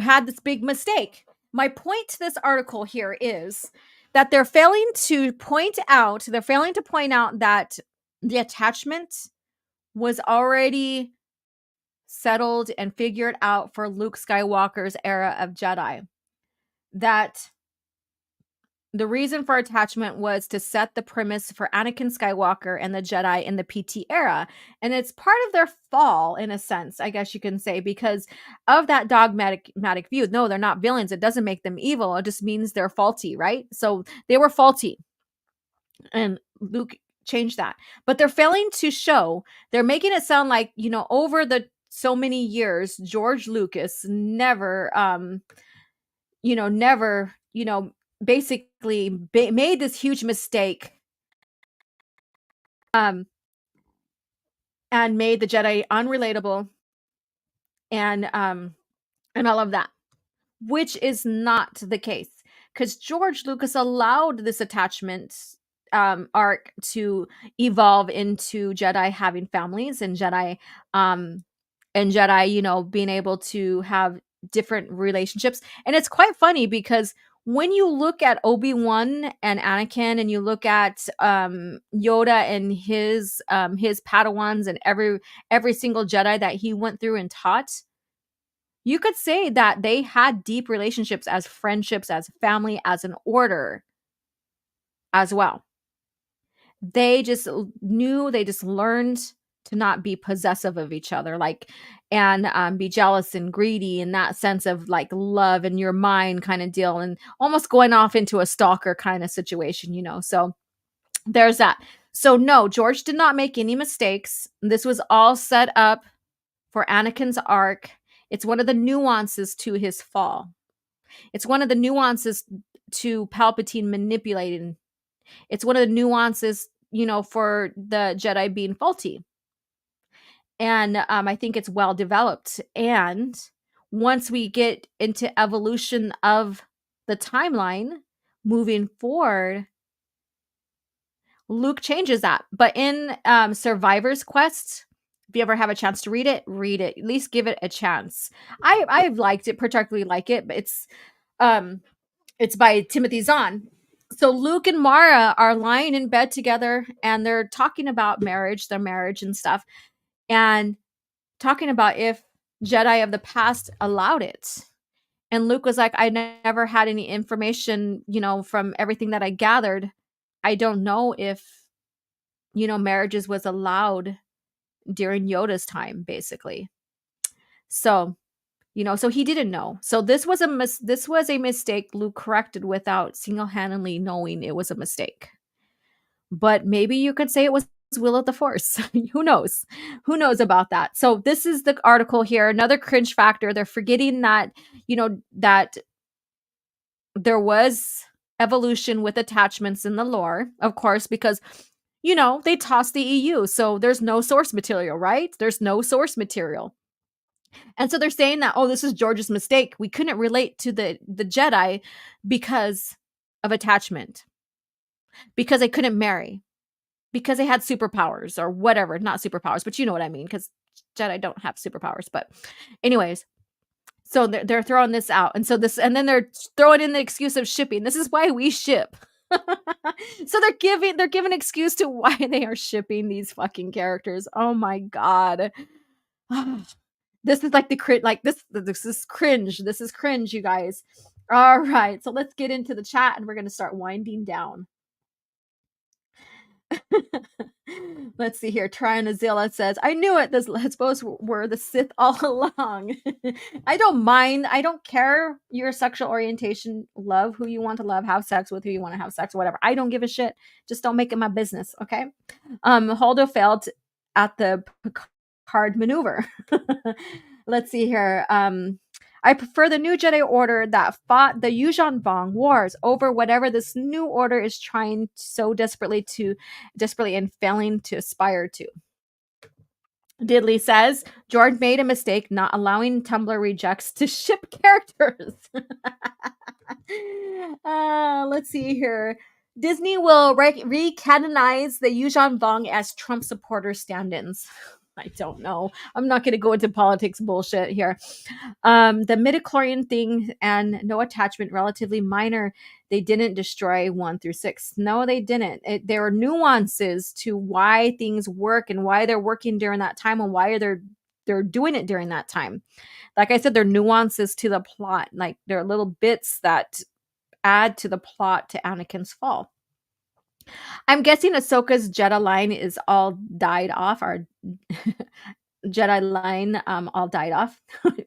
[SPEAKER 4] had this big mistake. My point to this article here is that they're failing to point out that the attachment was already settled and figured out for Luke Skywalker's era of Jedi. That the reason for attachment was to set the premise for Anakin Skywalker and the Jedi in the PT era. And it's part of their fall, in a sense, I guess you can say, because of that dogmatic view. No, they're not villains. It doesn't make them evil. It just means they're faulty, right? So they were faulty. And Luke changed that. But they're failing to show, they're making it sound like, over the so many years, George Lucas never, basically made this huge mistake and made the Jedi unrelatable and all of that, which is not the case, because George Lucas allowed this attachment arc to evolve into Jedi having families and Jedi being able to have different relationships. And it's quite funny because when you look at Obi-Wan and Anakin, and you look at Yoda and his Padawans and every single Jedi that he went through and taught, you could say that they had deep relationships as friendships, as family, as an order as well. They just learned to not be possessive of each other, and be jealous and greedy in that sense of like love in your mind kind of deal, and almost going off into a stalker kind of situation, So there's that. So no, George did not make any mistakes. This was all set up for Anakin's arc. It's one of the nuances to his fall. It's one of the nuances to Palpatine manipulating. It's one of the nuances, for the Jedi being faulty. And I think it's well developed. And once we get into evolution of the timeline moving forward, Luke changes that. But in Survivor's Quest, if you ever have a chance to read it. At least give it a chance. I've liked it, particularly like it, but it's by Timothy Zahn. So Luke and Mara are lying in bed together, and they're talking about their marriage and stuff, and talking about if Jedi of the past allowed it. And Luke was like, I never had any information, from everything that I gathered. I don't know if, marriages was allowed during Yoda's time, basically. So, so he didn't know. So this was a mistake Luke corrected without single-handedly knowing it was a mistake. But maybe you could say it was will of the Force. Who knows? Who knows about that? So this is the article here. Another cringe factor. They're forgetting that, that there was evolution with attachments in the lore, of course, because they tossed the EU. So there's no source material, right? There's no source material. And so they're saying that, oh, this is George's mistake. We couldn't relate to the Jedi because of attachment. Because they couldn't marry. Because they had superpowers or whatever. Not superpowers, but you know what I mean. Because Jedi don't have superpowers. But anyways, so they're throwing this out. And then they're throwing in the excuse of shipping. This is why we ship. So they're giving excuse to why they are shipping these fucking characters. Oh my God. This is like this is cringe. This is cringe, you guys. All right. So let's get into the chat, and we're going to start winding down. Let's see here. Trianazilla says, I knew it. The Lesbos were the Sith all along. I don't mind. I don't care your sexual orientation. Love who you want to love. Have sex with who you want to have sex, whatever. I don't give a shit. Just don't make it my business. Okay. Holdo failed at the Picard maneuver. Let's see here. I prefer the new Jedi Order that fought the Yuuzhan Vong wars over whatever this new order is trying so desperately and failing to aspire to. Diddley says, George made a mistake not allowing Tumblr rejects to ship characters. Let's see here. Disney will recanonize the Yuuzhan Vong as Trump supporter stand-ins. I don't know. I'm not going to go into politics bullshit here. The midichlorian thing and no attachment, relatively minor. they didn't destroy 1 through 6. No, they didn't. There are nuances to why things work and why they're working during that time and why they're doing it during that time. Like I said, there are nuances to the plot. Like there are little bits that add to the plot to Anakin's fall. I'm guessing Ahsoka's Jedi line is all died off. Our Jedi line all died off.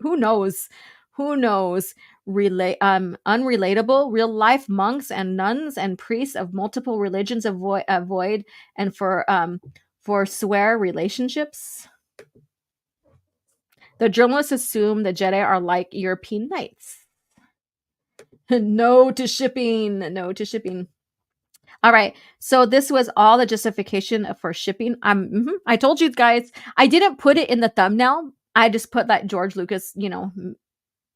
[SPEAKER 4] Who knows? Who knows? Unrelatable real life monks and nuns and priests of multiple religions avoid and forswear relationships. The journalists assume the Jedi are like European knights. No to shipping. No to shipping. All right. So this was all the justification for shipping. I told you guys, I didn't put it in the thumbnail. I just put that George Lucas,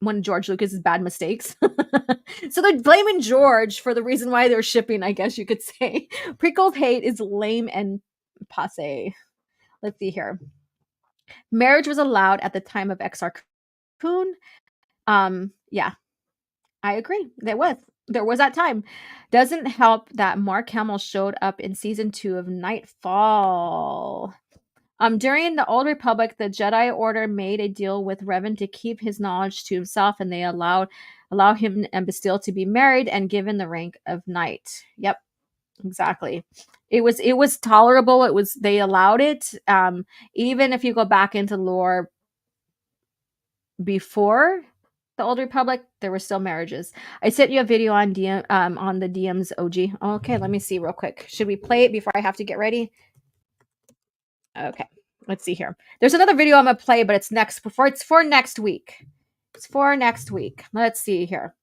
[SPEAKER 4] one of George Lucas's bad mistakes. So they're blaming George for the reason why they're shipping, I guess you could say. Prequel hate is lame and passe. Let's see here. Marriage was allowed at the time of Exar Kun. Yeah, I agree. There was that time. Doesn't help that Mark Hamill showed up in season 2 of Nightfall. During the Old Republic, the Jedi Order made a deal with Revan to keep his knowledge to himself, and they allow him and Bastille to be married and given the rank of knight. Yep, exactly. It was tolerable. They allowed it. Even if you go back into lore before the Old Republic, there were still marriages. I sent you a video on on the DM's OG. Okay, let me see real quick. Should we play it before I have to get ready? Okay, let's see here. There's another video I'm gonna play, but it's for next week. It's for next week. Let's see here.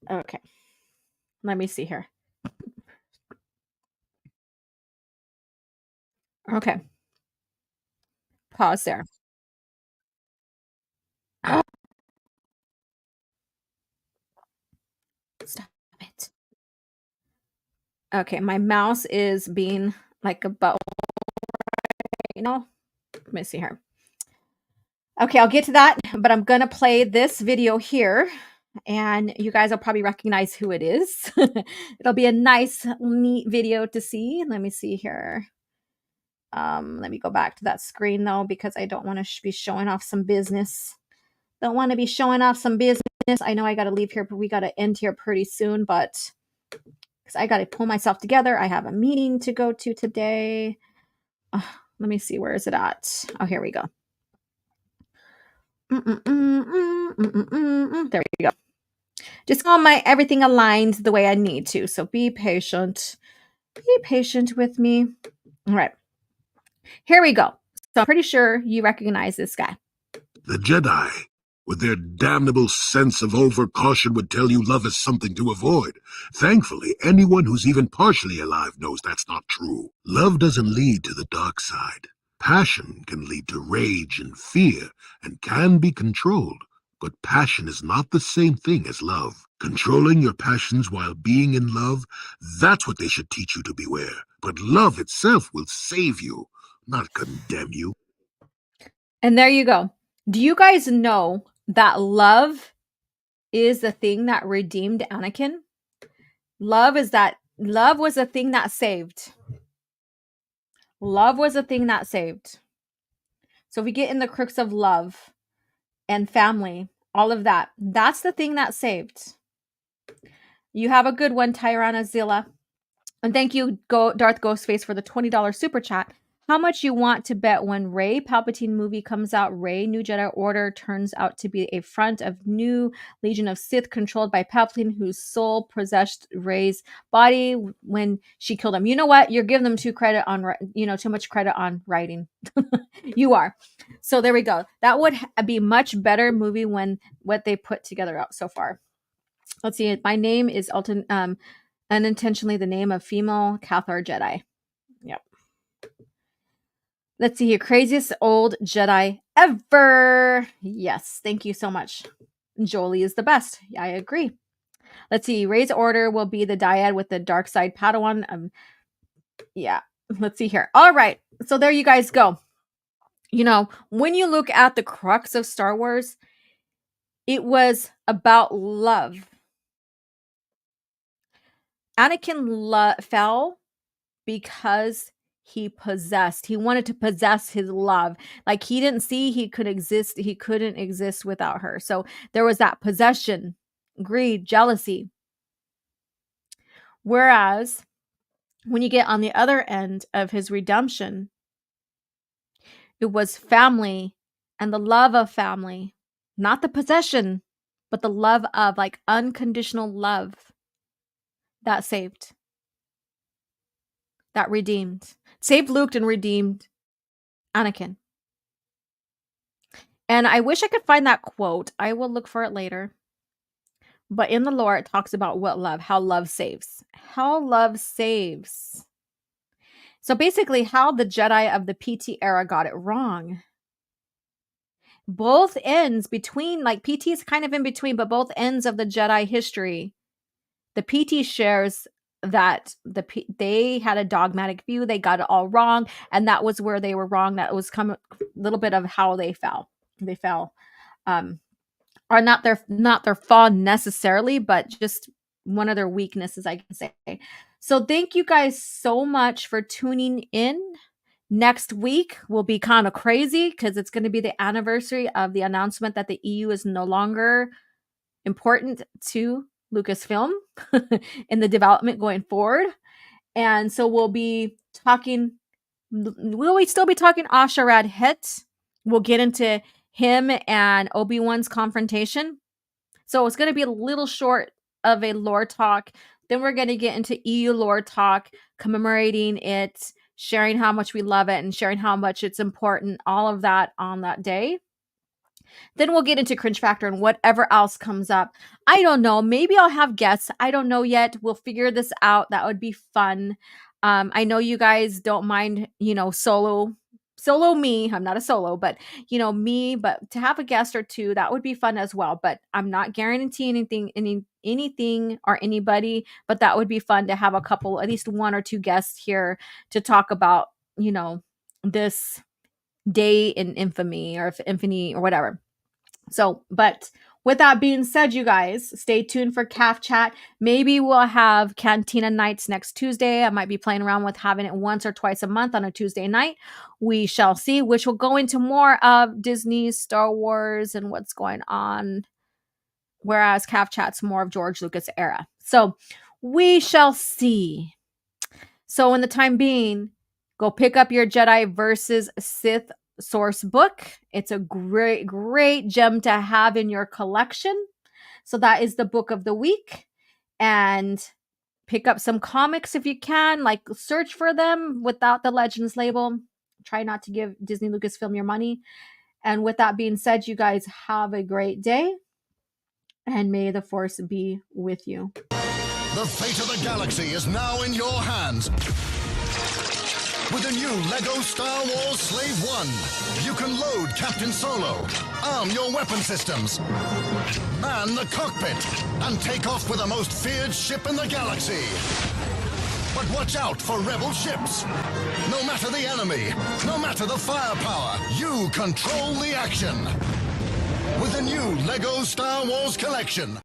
[SPEAKER 4] Okay, let me see here. Okay, pause there. Stop it. Okay, my mouse is being like a butt. Let me see here. Okay, I'll get to that, but I'm gonna play this video here, and you guys will probably recognize who it is. It'll be a nice, neat video to see. Let me see here. Let me go back to that screen though, because I don't want to be showing off some business. Don't want to be showing off some business. I know I got to leave here, but we got to end here pretty soon, but because I got to pull myself together. I have a meeting to go to today. Let me see. Where is it at? Oh, here we go. There we go. Just all everything aligned the way I need to. So be patient. Be patient with me. All right. Here we go. So I'm pretty sure you recognize this guy.
[SPEAKER 11] The Jedi, with their damnable sense of overcaution, would tell you love is something to avoid. Thankfully, anyone who's even partially alive knows that's not true. Love doesn't lead to the dark side. Passion can lead to rage and fear and can be controlled. But passion is not the same thing as love. Controlling your passions while being in love, that's what they should teach you to beware. But love itself will save you, not condemn you.
[SPEAKER 4] And there you go. Do you guys know that love is the thing that redeemed Anakin? Love was the thing that saved. Love was the thing that saved. So if we get in the crux of love and family, all of that, that's the thing that saved. You have a good one, Tyrana Zilla. And thank you, Darth Ghostface, for the $20 super chat. How much you want to bet when Rey Palpatine movie comes out, Rey New Jedi Order turns out to be a front of new Legion of Sith controlled by Palpatine, whose soul possessed Rey's body when she killed him. You know what? You're giving them too much credit on writing. You are. So there we go. That would be much better movie when what they put together out so far. Let's see. My name is unintentionally the name of female Cathar Jedi. Yep. Let's see here. Craziest old Jedi ever. Yes. Thank you so much. Jolie is the best. Yeah, I agree. Let's see. Rey's order will be the dyad with the dark side Padawan. Yeah. Let's see here. All right. So there you guys go. When you look at the crux of Star Wars, It was about love. Anakin fell because he wanted to possess his love. Like, he didn't see he couldn't exist without her. So there was that possession, greed, jealousy. Whereas when you get on the other end of his redemption, it was family and the love of family, not the possession, but the love of, like, unconditional love that saved, that redeemed, saved Luke and redeemed Anakin. And I wish I could find that quote. I will look for it later. But in the lore, it talks about how love saves. How love saves. So basically, how the Jedi of the PT era got it wrong. Both ends between, like, PT is kind of in between, but both ends of the Jedi history, the PT shares that they had a dogmatic view. They got it all wrong. And that was where they were wrong. That was a little bit of how they fell. They fell. Are not their fall necessarily, but just one of their weaknesses, I can say. So thank you guys so much for tuning in. Next week will be kind of crazy because it's going to be the anniversary of the announcement that the EU is no longer important to Lucasfilm in the development going forward. And so we'll still be talking Asharad Hett. We'll get into him and Obi-Wan's confrontation. So it's going to be a little short of a lore talk. Then we're going to get into EU lore talk, commemorating it, sharing how much we love it, and sharing how much it's important, all of that on that day. Then we'll get into Cringe Factor and whatever else comes up. I don't know. Maybe I'll have guests. I don't know yet. We'll figure this out. That would be fun. I know you guys don't mind, solo me. I'm not a solo, but me. But to have a guest or two, that would be fun as well. But I'm not guaranteeing anything or anybody. But that would be fun to have a couple, at least one or two guests here to talk about, this day in infamy or whatever. So, but with that being said, you guys, stay tuned for CAF chat. Maybe we'll have Cantina nights next Tuesday. I might be playing around with having it once or twice a month on a Tuesday night. We shall see, which will go into more of Disney's Star Wars and what's going on. Whereas CAF chat's more of George Lucas era. So we shall see. So in the time being, go pick up your Jedi versus Sith source book. It's a great gem to have in your collection. So that is the book of the week. And pick up some comics if you can, like search for them without the Legends label. Try not to give Disney Lucasfilm your money. And with that being said, you guys have a great day. And may the Force be with you.
[SPEAKER 12] The fate of the galaxy is now in your hands. With the new LEGO Star Wars Slave One, you can load Captain Solo, arm your weapon systems, man the cockpit, and take off with the most feared ship in the galaxy. But watch out for rebel ships. No matter the enemy, no matter the firepower, you control the action. With the new LEGO Star Wars collection.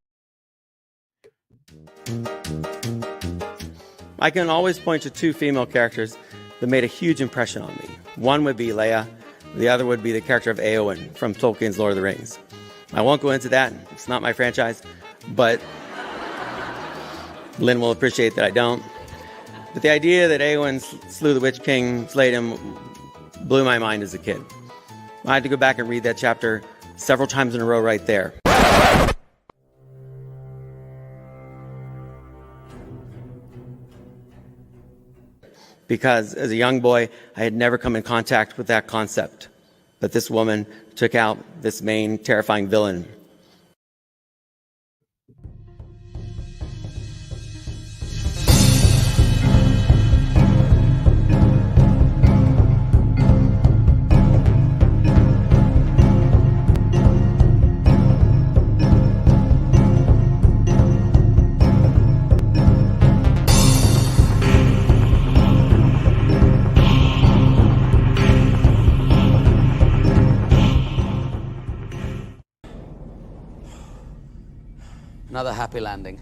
[SPEAKER 13] I can always point to two female characters that made a huge impression on me. One would be Leia, the other would be the character of Eowyn from Tolkien's Lord of the Rings. I won't go into that, it's not my franchise, but Lynn will appreciate that I don't. But the idea that Eowyn slew the Witch King, slayed him, blew my mind as a kid. I had to go back and read that chapter several times in a row right there. Because as a young boy, I had never come in contact with that concept. But this woman took out this main terrifying villain.
[SPEAKER 14] Another happy landing.